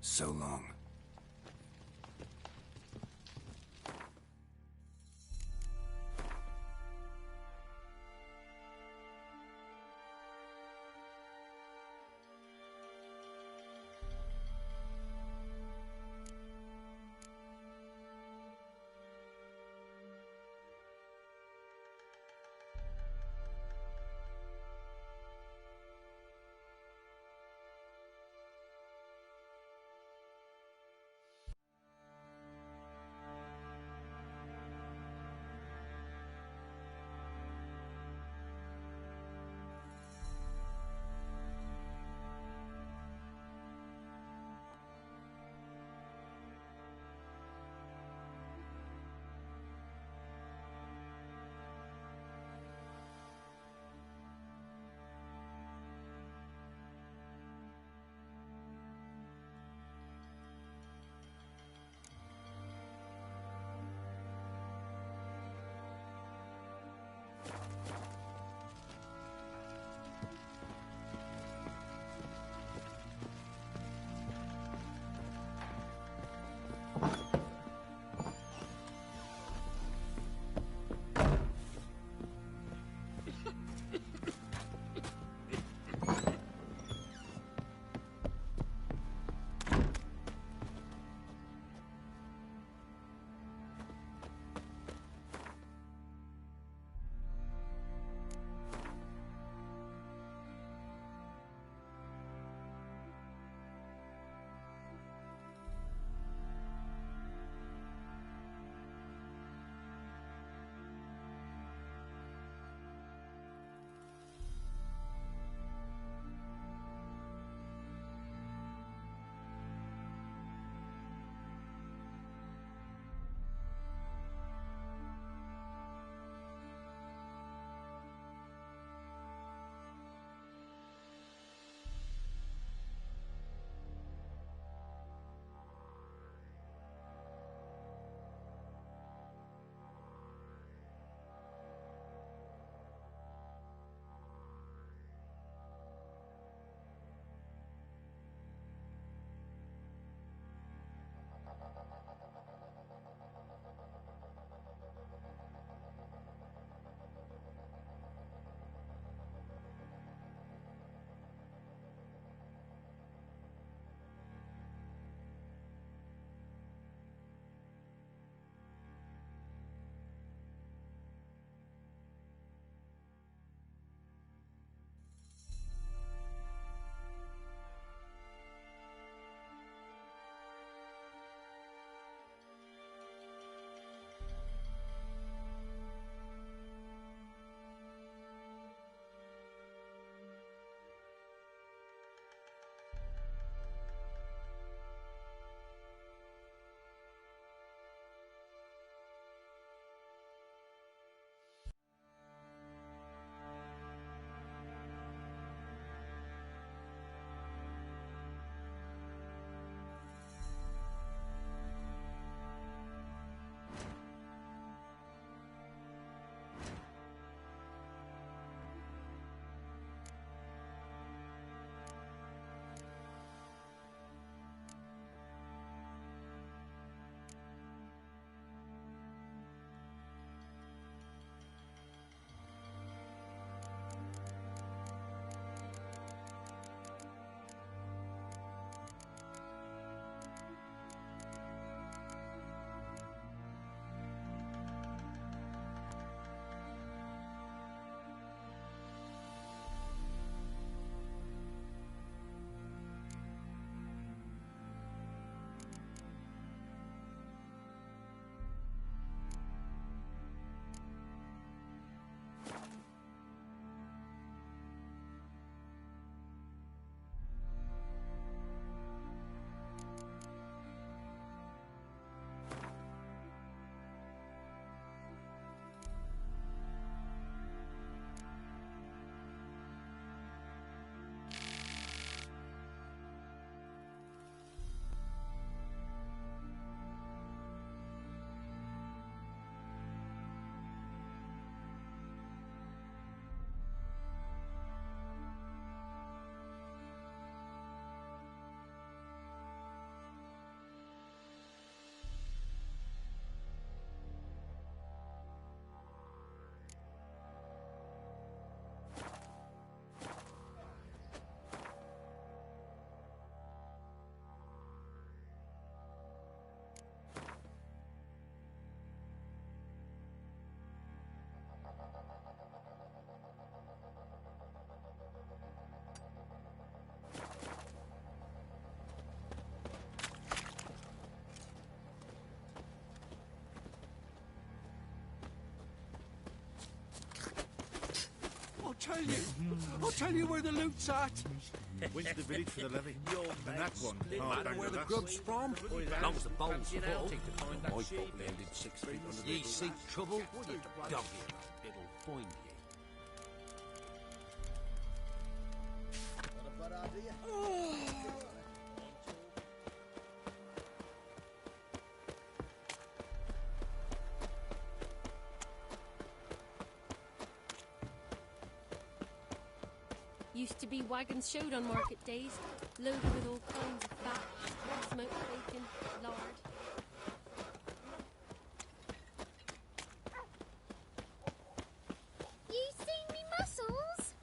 So long. I'll tell you where the loot's at. When's the village for the levy? And that one No can't matter bang where the the grub's from, as long as the bowl's full. My My sheep boat landed 6 feet under the Ye seek trouble? Dog you. It'll find you. Used to be wagons showed on market days, loaded with all kinds of fat, smoked bacon, lard. You seen me muscles?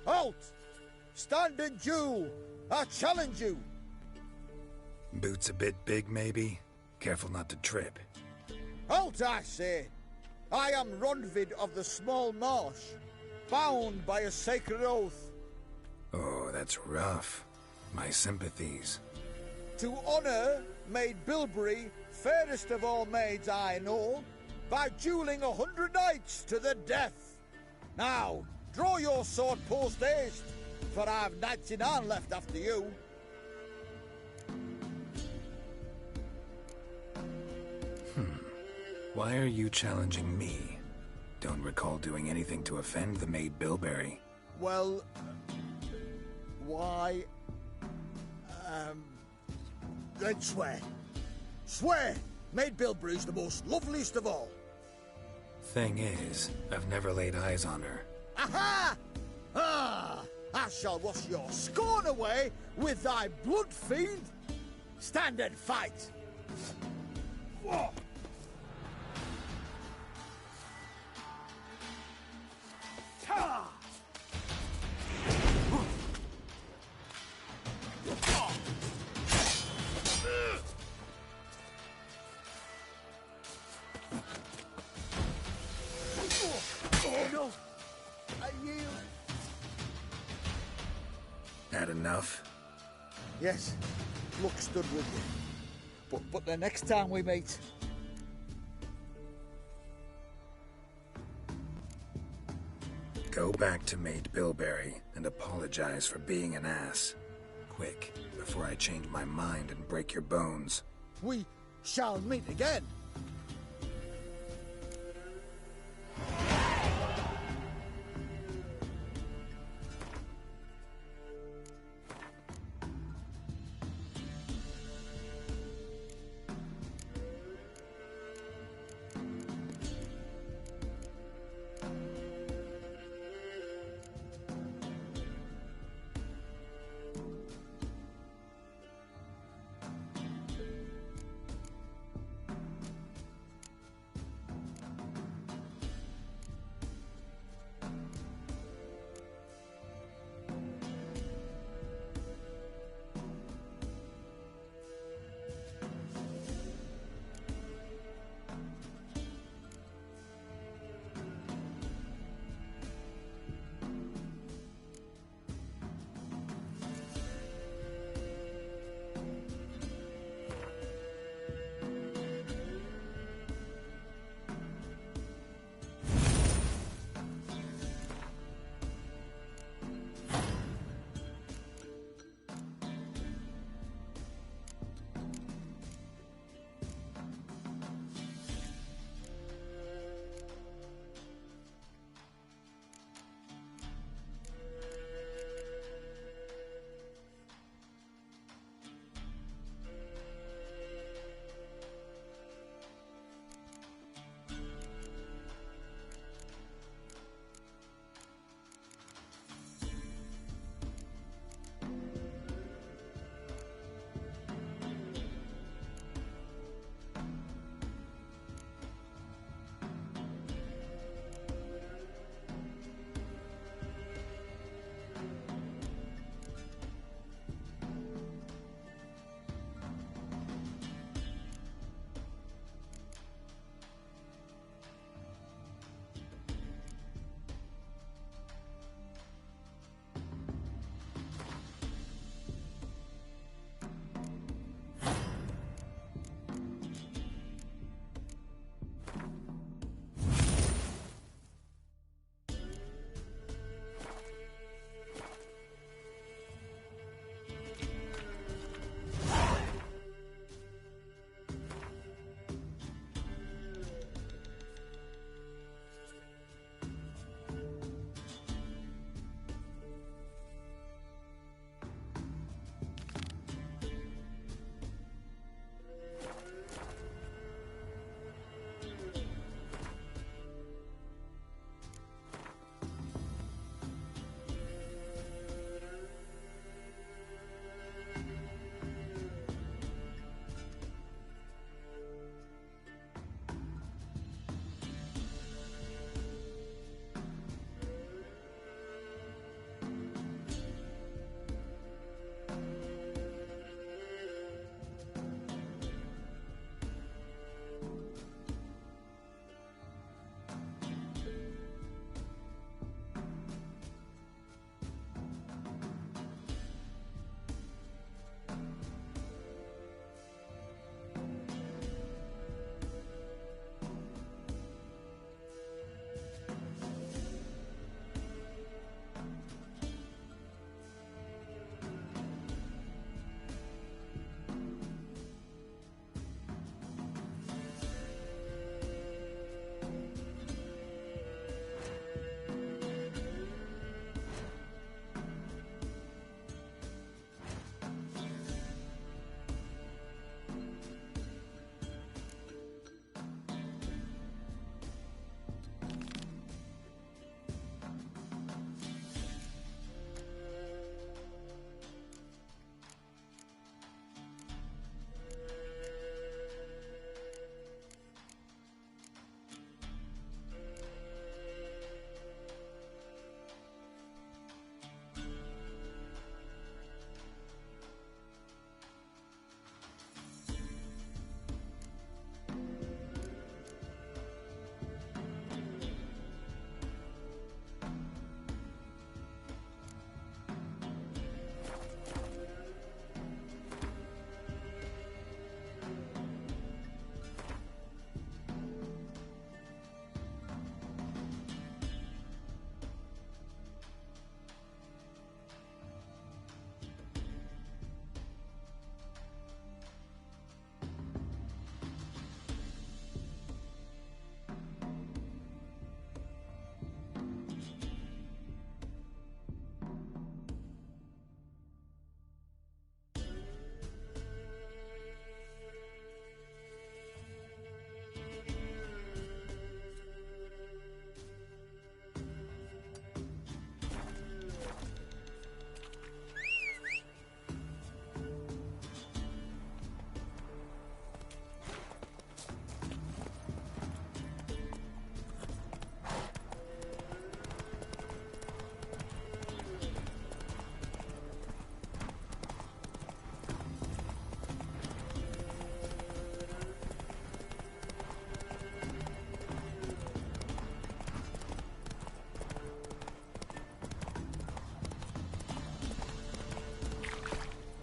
Halt! Stand and Jew! I challenge you! Boots a bit big, maybe? Careful not to trip. Halt, I say! I am Ronvid of the Small Marsh, bound by a sacred oath. Oh, that's rough. My sympathies. To honor Maid Bilberry, fairest of all maids I know, by dueling 100 knights to the death. Now, draw your sword post haste, for I've knights in hand left after you. Why are you challenging me? Don't recall doing anything to offend the Maid Bilberry. Well, why, then swear. Swear! Maid Bilberry's the most loveliest of all. Thing is, I've never laid eyes on her. Aha! Ah! I shall wash your scorn away with thy blood, fiend! Stand and fight! Whoa. Ta! Oh no! I yield. That enough? Yes, luck stood with you. But the next time we meet... Go back to Maid Bilberry and apologize for being an ass. Quick, before I change my mind and break your bones. We shall meet again.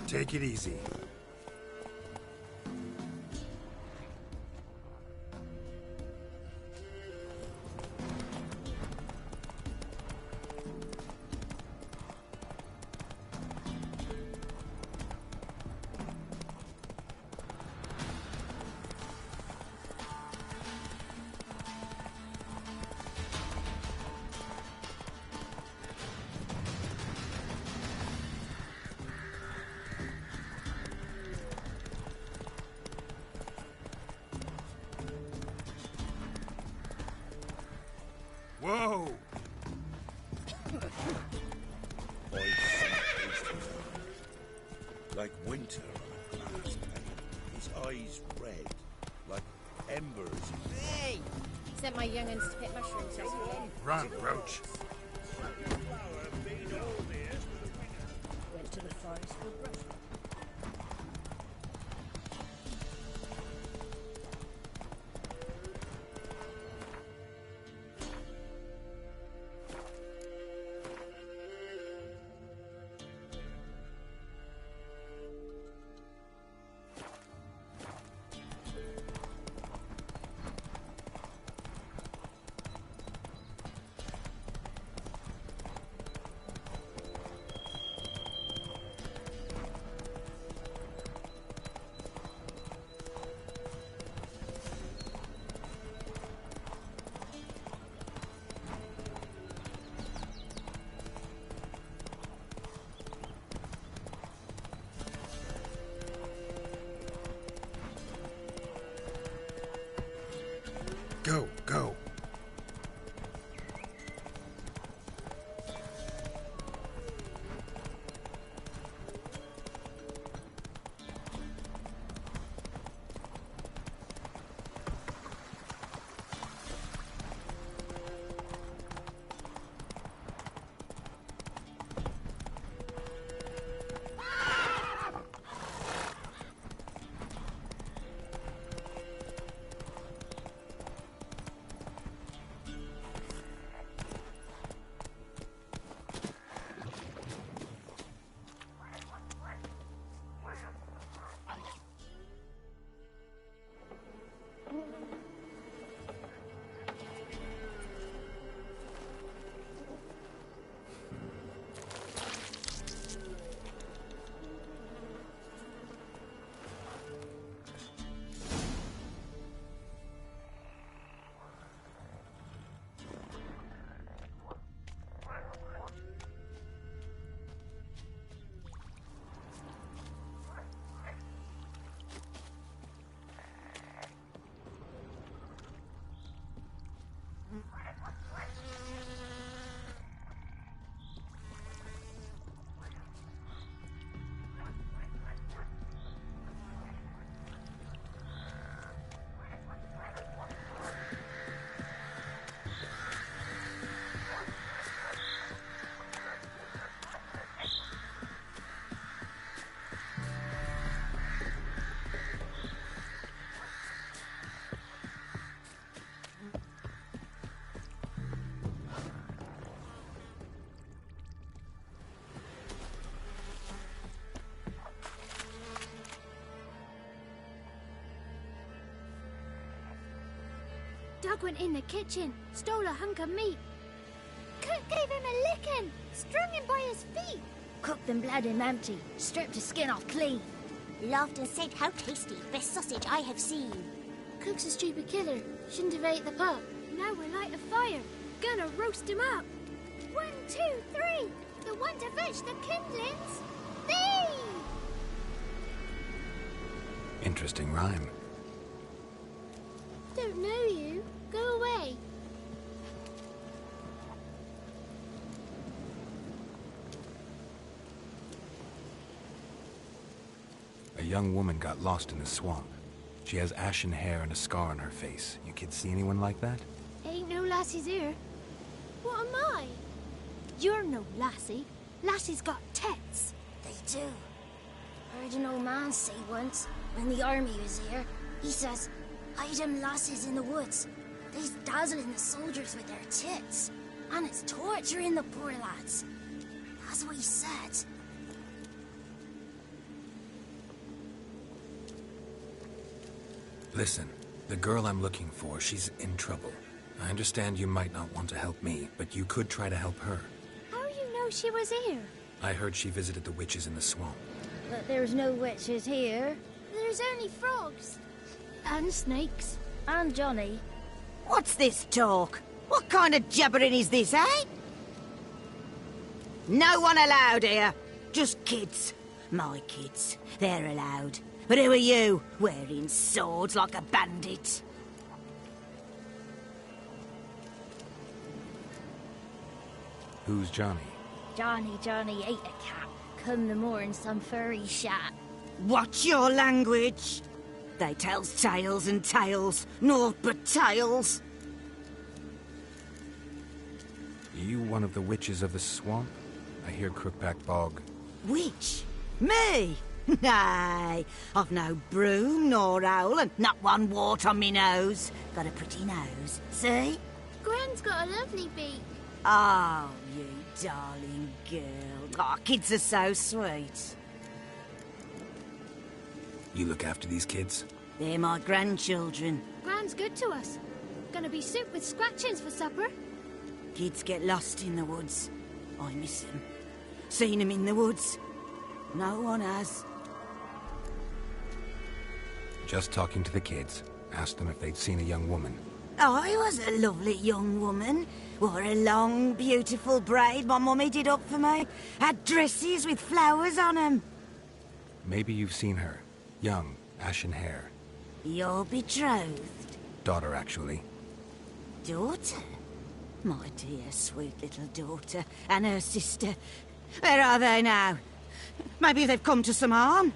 Take it easy. Whoa! Like winter on a glass pane. His eyes red, like embers. Hey! Sent my young'uns to pick mushrooms yesterday. Run, Roach. Went to the forest for brush. Go, go. Doug went in the kitchen, stole a hunk of meat. Cook gave him a licking, strung him by his feet. Cooked and bled him empty, stripped his skin off clean. Laughed and said, "How tasty, best sausage I have seen." Cook's a stupid killer, shouldn't have ate the pup. Now we'll light a fire, gonna roast him up. 1, 2, 3, the one to fetch the kindlings. Thee! Interesting rhyme. Don't know you. Go away. A young woman got lost in the swamp. She has ashen hair and a scar on her face. You kids see anyone like that? Ain't no lassies here. What am I? You're no lassie. Lassie's got tits. They do. Heard an old man say once, when the army was here, he says, "Hide them lasses in the woods. They's dazzling the soldiers with their tits. And it's torturing the poor lads." That's what he said. Listen, the girl I'm looking for, she's in trouble. I understand you might not want to help me, but you could try to help her. How you know she was here? I heard she visited the witches in the swamp. But there's no witches here. There's only frogs. And snakes. And Johnny. What's this talk? What kind of jabbering is this, eh? No one allowed here. Just kids. My kids. They're allowed. But who are you, wearing swords like a bandit? Who's Johnny? Johnny ate a cat. Come the morn some furry shat. Watch your language. They tells tales and tales, naught but tales. You one of the witches of the swamp? I hear Crookback Bog. Witch? Me? Nay, I've no broom nor owl and not one wart on me nose. Got a pretty nose, see? Gran's got a lovely beak. Oh, you darling girl. Oh, kids are so sweet. You look after these kids? They're my grandchildren. Gran's good to us. Gonna be soup with scratchings for supper. Kids get lost in the woods. I miss them. Seen them in the woods. No one has. Just talking to the kids. Asked them if they'd seen a young woman. I was a lovely young woman. Wore a long, beautiful braid my mummy did up for me. Had dresses with flowers on them. Maybe you've seen her. Young, ashen hair. Your betrothed? Daughter, actually. Daughter? My dear, sweet little daughter. And her sister. Where are they now? Maybe they've come to some harm?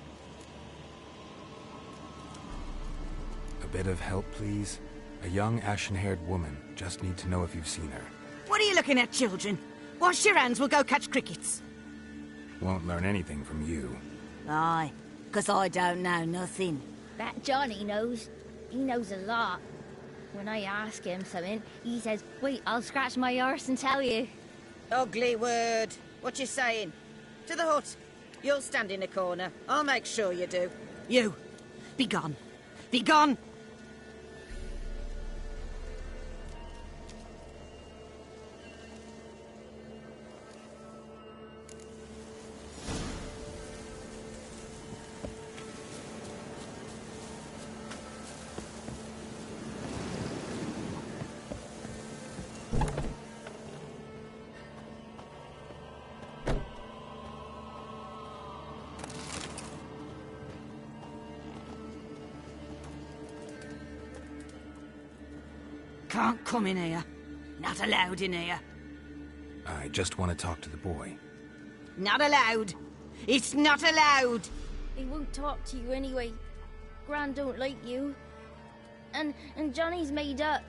A bit of help, please? A young, ashen-haired woman. Just need to know if you've seen her. What are you looking at, children? Wash your hands, we'll go catch crickets. Won't learn anything from you. Aye, 'cause I don't know nothing. That Johnny knows. He knows a lot. When I ask him something, he says, wait, I'll scratch my arse and tell you. Ugly word. What you saying? To the hut. You'll stand in a corner. I'll make sure you do. You, be gone. Be gone! Can't come in here. Not allowed in here. I just want to talk to the boy. Not allowed. It's not allowed. He won't talk to you anyway. Gran don't like you. And Johnny's made up.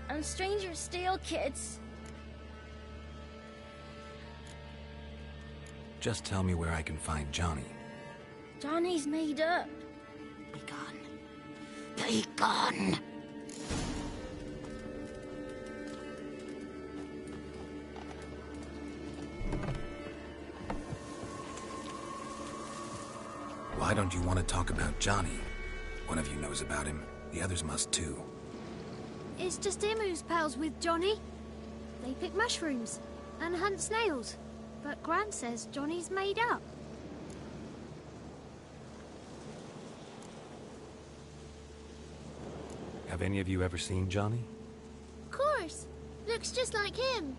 And strangers steal kids. Just tell me where I can find Johnny. Johnny's made up. Be gone. Be gone. Why don't you want to talk about Johnny? One of you knows about him. The others must too. It's just him who's pals with Johnny. They pick mushrooms and hunt snails. But Gran says Johnny's made up. Have any of you ever seen Johnny? Of course. Looks just like him.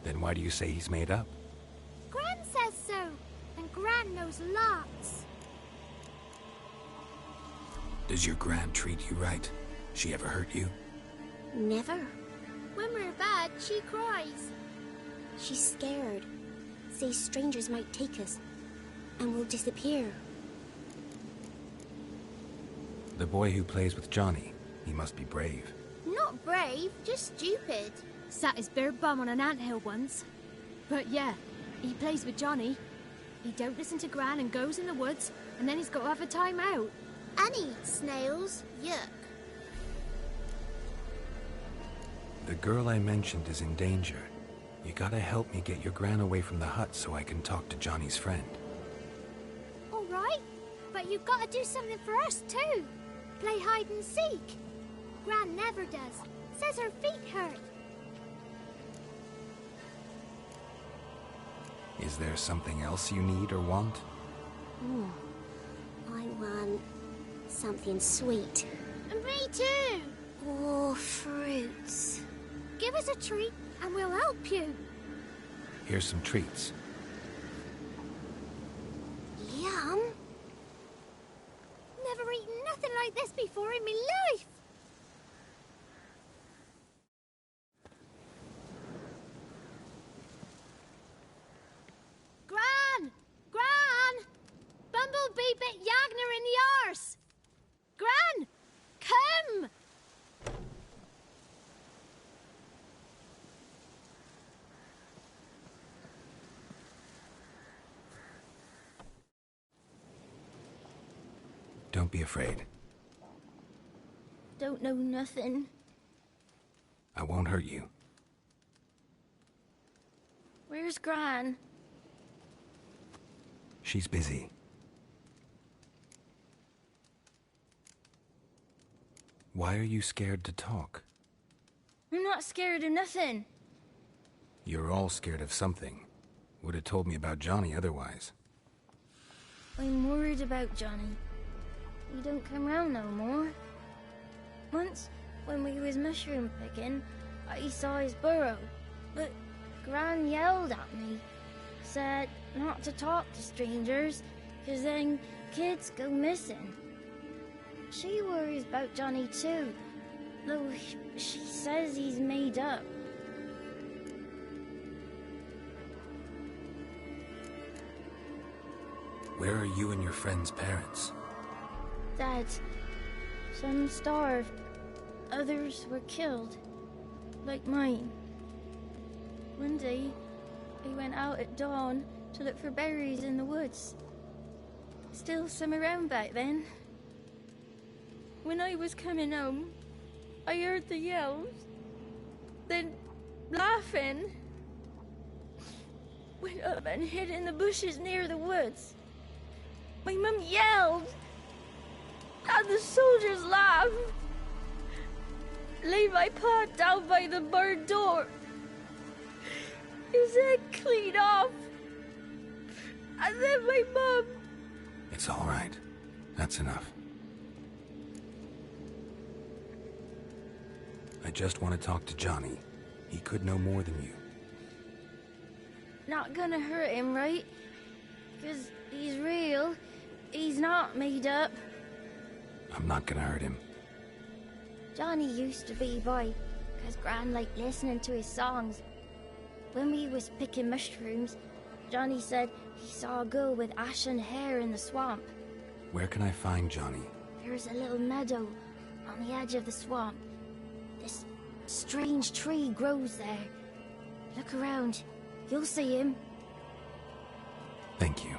Then why do you say he's made up? Gran says so. And Gran knows lots. Does your Gran treat you right? She ever hurt you? Never. When we're bad, she cries. She's scared. Says strangers might take us. And we'll disappear. The boy who plays with Johnny, he must be brave. Not brave, just stupid. Sat his bare bum on an anthill once. But yeah, he plays with Johnny. He don't listen to Gran and goes in the woods, and then he's got to have a time out. And eats snails. Yuck. The girl I mentioned is in danger. You gotta help me get your Gran away from the hut so I can talk to Johnny's friend. All right. But you've got to do something for us, too. Play hide and seek. Gran never does. Says her feet hurt. Is there something else you need or want? I want something sweet. And me too. Or fruits. Give us a treat and we'll help you. Here's some treats. Yum. Never eaten nothing like this before in my life. Gran! Gran! Bumblebee bit Yagner in the arse. Gran! Come! Don't be afraid. Don't know nothing. I won't hurt you. Where's Gran? She's busy. Why are you scared to talk? I'm not scared of nothing. You're all scared of something. Would have told me about Johnny otherwise. I'm worried about Johnny. He don't come round no more. Once, when we was mushroom picking, I saw his burrow, but Gran yelled at me, said not to talk to strangers, 'cause then kids go missing. She worries about Johnny too, though she says he's made up. Where are you and your friend's parents? Dad, some starved, others were killed, like mine. One day, I went out at dawn to look for berries in the woods. Still some around back then. When I was coming home, I heard the yells, then laughing. Went up and hid in the bushes near the woods. My mum yelled, and the soldiers laughed. Laid my pa down by the barn door, his head clean off. And then my mum... It's all right. That's enough. I just want to talk to Johnny. He could know more than you. Not gonna hurt him, right? 'Cause he's real. He's not made up. I'm not gonna hurt him. Johnny used to be boy, 'cause Gran liked listening to his songs. When we was picking mushrooms, Johnny said he saw a girl with ashen hair in the swamp. Where can I find Johnny? There's a little meadow on the edge of the swamp. This strange tree grows there. Look around. You'll see him. Thank you.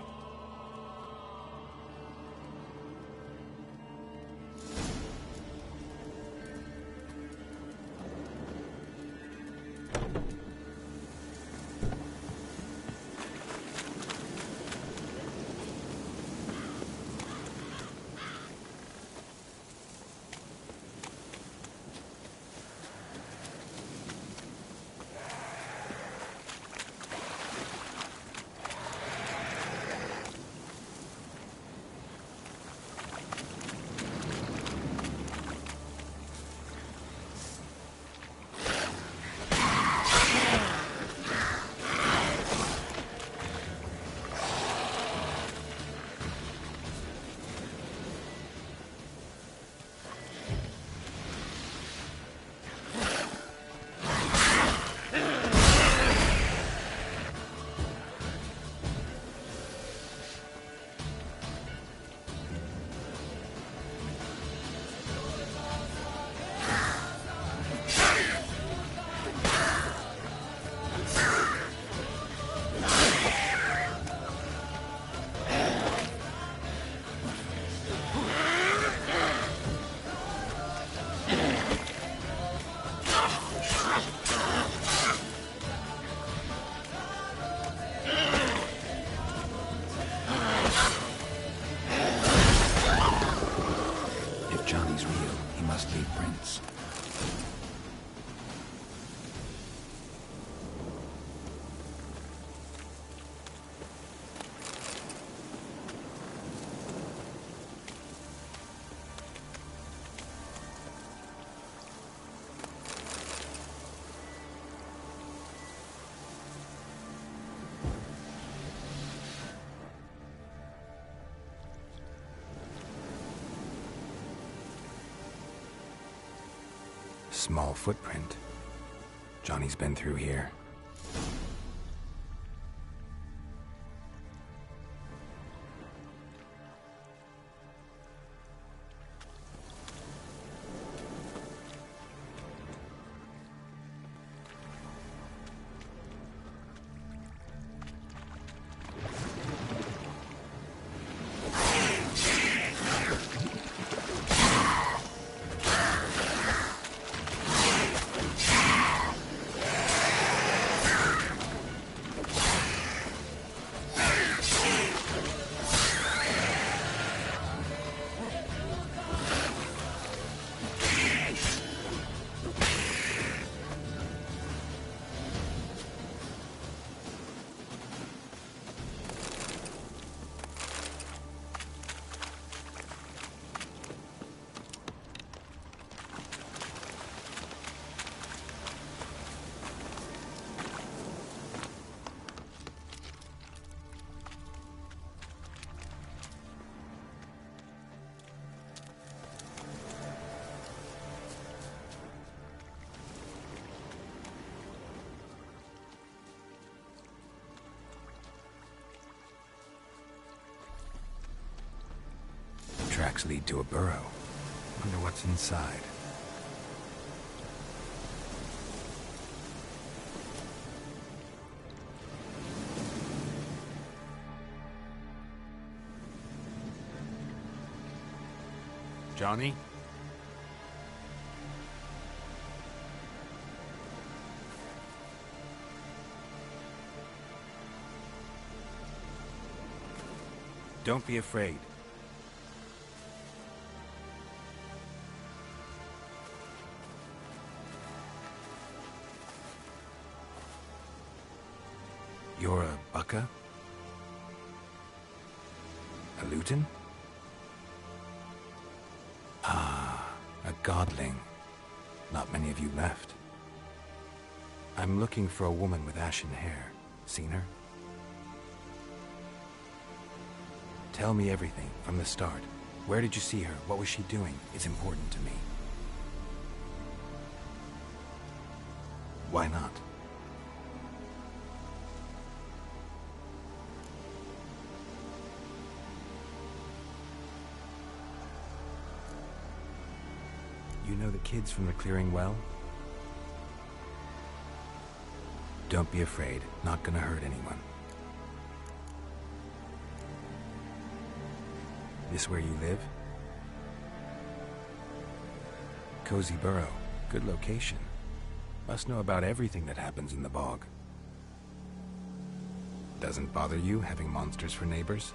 small footprint. Johnny's been through here. Tracks lead to a burrow. Wonder what's inside. Johnny? Don't be afraid. You're a Bucka? A Luton? Ah, a godling. Not many of you left. I'm looking for a woman with ashen hair. Seen her? Tell me everything, from the start. Where did you see her? What was she doing? It's important to me. Why not? You know the kids from the clearing well? Don't be afraid. Not gonna hurt anyone. This where you live? Cozy Burrow. Good location. Must know about everything that happens in the bog. Doesn't bother you having monsters for neighbors?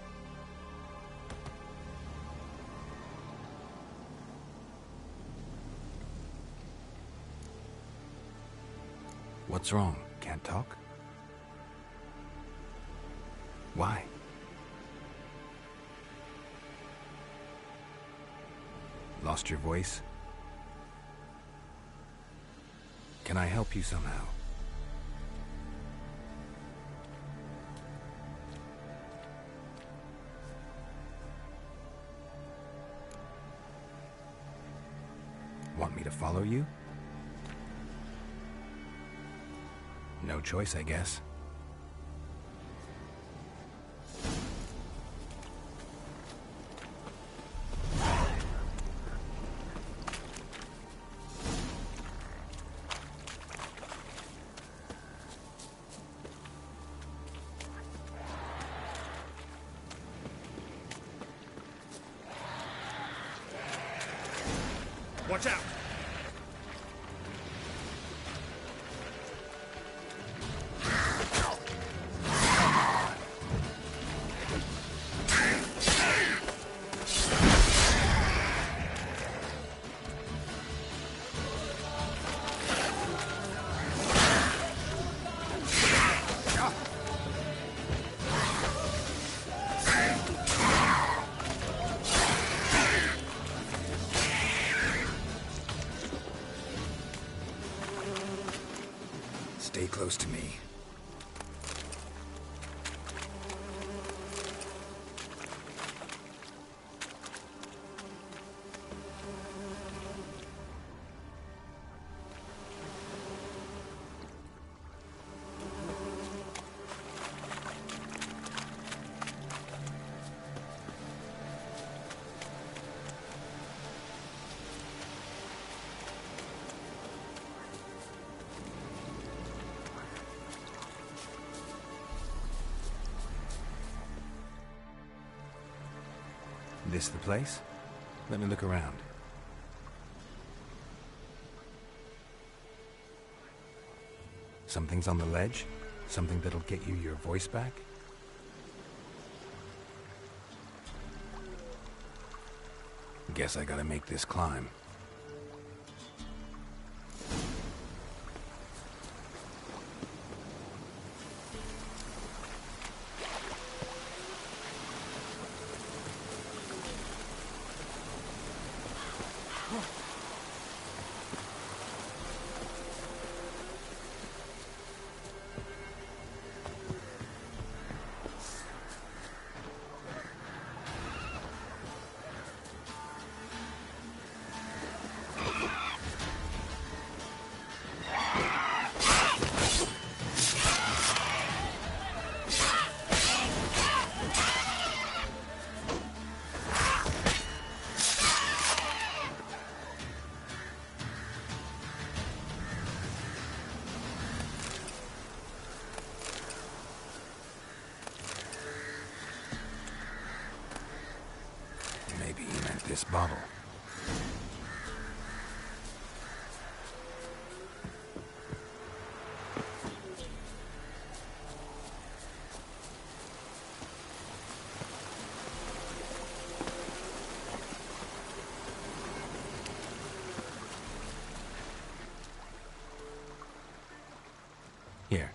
What's wrong? Can't talk? Why? Lost your voice? Can I help you somehow? Want me to follow you? No choice, I guess. Watch out! Stay close to me. This the place? Let me look around. Something's on the ledge? Something that'll get you your voice back? Guess I gotta make this climb. This bottle. Here.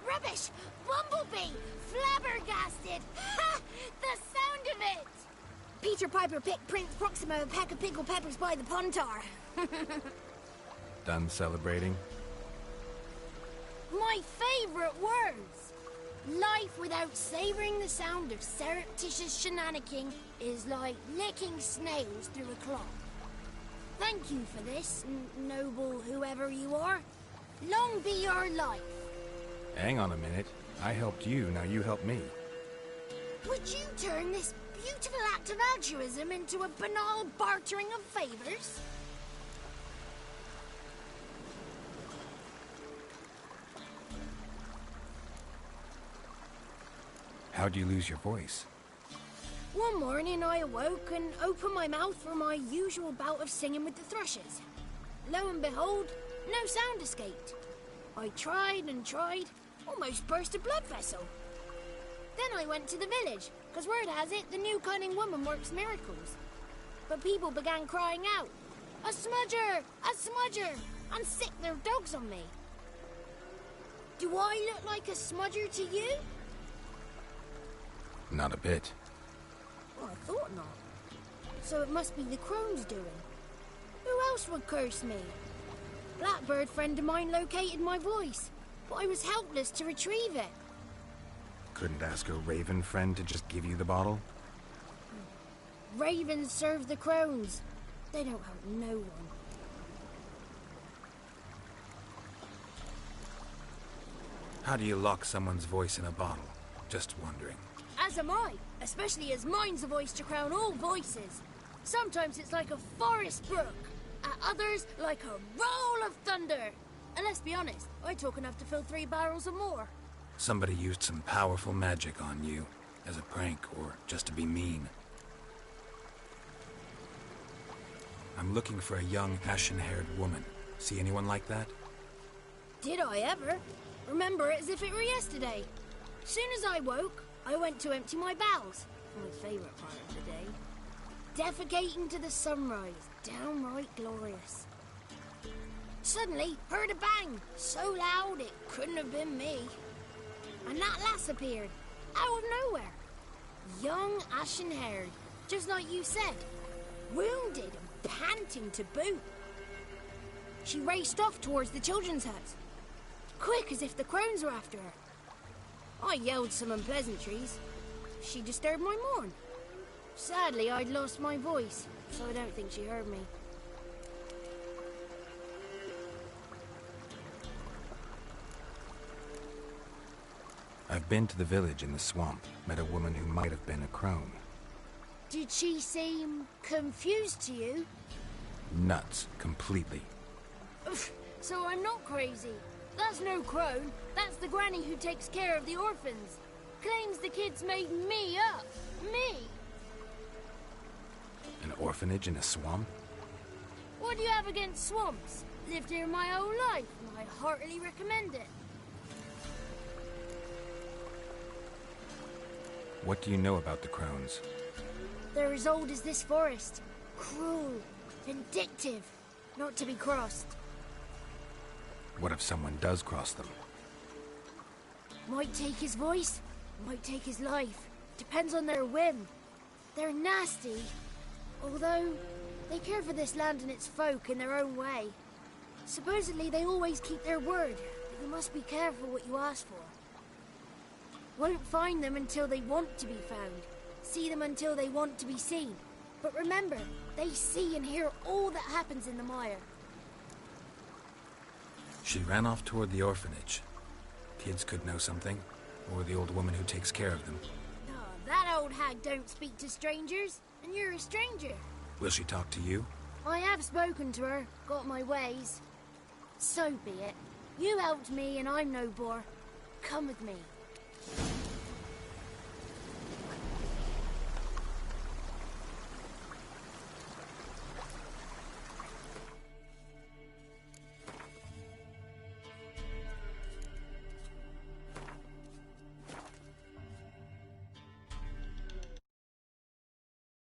Rubbish! Bumblebee! Flabbergasted! Ha! The sound of it! Peter Piper picked Prince Proxima a pack of pickled peppers by the Pontar. Done celebrating? My favorite words! Life without savoring the sound of surreptitious shenanigans is like licking snails through a cloth. Thank you for this, noble whoever you are. Long be your life. Hang on a minute. I helped you, now you help me. Would you turn this beautiful act of altruism into a banal bartering of favors? How'd you lose your voice? One morning I awoke and opened my mouth for my usual bout of singing with the thrushes. Lo and behold, no sound escaped. I tried and tried, almost burst a blood vessel. Then I went to the village, because word has it the new cunning woman works miracles. But people began crying out, "A smudger! A smudger!" and sicked their dogs on me. Do I look like a smudger to you? Not a bit. Well, I thought not. So it must be the crone's doing. Who else would curse me? Blackbird friend of mine located my voice, but I was helpless to retrieve it. Couldn't ask a raven friend to just give you the bottle? Ravens serve the crones. They don't help no one. How do you lock someone's voice in a bottle? Just wondering. As am I, especially as mine's a voice to crown all voices. Sometimes it's like a forest brook, at others like a roll of thunder. And let's be honest, I talk enough to fill 3 barrels or more. Somebody used some powerful magic on you, as a prank or just to be mean. I'm looking for a young, ashen-haired woman. See anyone like that? Did I ever? Remember it as if it were yesterday. Soon as I woke, I went to empty my bowels. My favourite part of the day. Defecating to the sunrise, downright glorious. Suddenly, heard a bang, so loud it couldn't have been me. And that lass appeared, out of nowhere. Young, ashen-haired, just like you said. Wounded and panting to boot. She raced off towards the children's hut. Quick as if the crones were after her. I yelled some unpleasantries. She disturbed my morn. Sadly, I'd lost my voice, so I don't think she heard me. I've been to the village in the swamp, met a woman who might have been a crone. Did she seem confused to you? Nuts, completely. So I'm not crazy. That's no crone. That's the granny who takes care of the orphans. Claims the kids made me up. Me! An orphanage in a swamp? What do you have against swamps? Lived here my whole life, and I heartily recommend it. What do you know about the crones? They're as old as this forest. Cruel, vindictive, not to be crossed. What if someone does cross them? Might take his voice, might take his life. Depends on their whim. They're nasty, although they care for this land and its folk in their own way. Supposedly they always keep their word, but you must be careful what you ask for. Won't find them until they want to be found. See them until they want to be seen. But remember, they see and hear all that happens in the mire. She ran off toward the orphanage. Kids could know something, or the old woman who takes care of them. No, that old hag don't speak to strangers, and you're a stranger. Will she talk to you? I have spoken to her, got my ways. So be it. You helped me and I'm no bore. Come with me.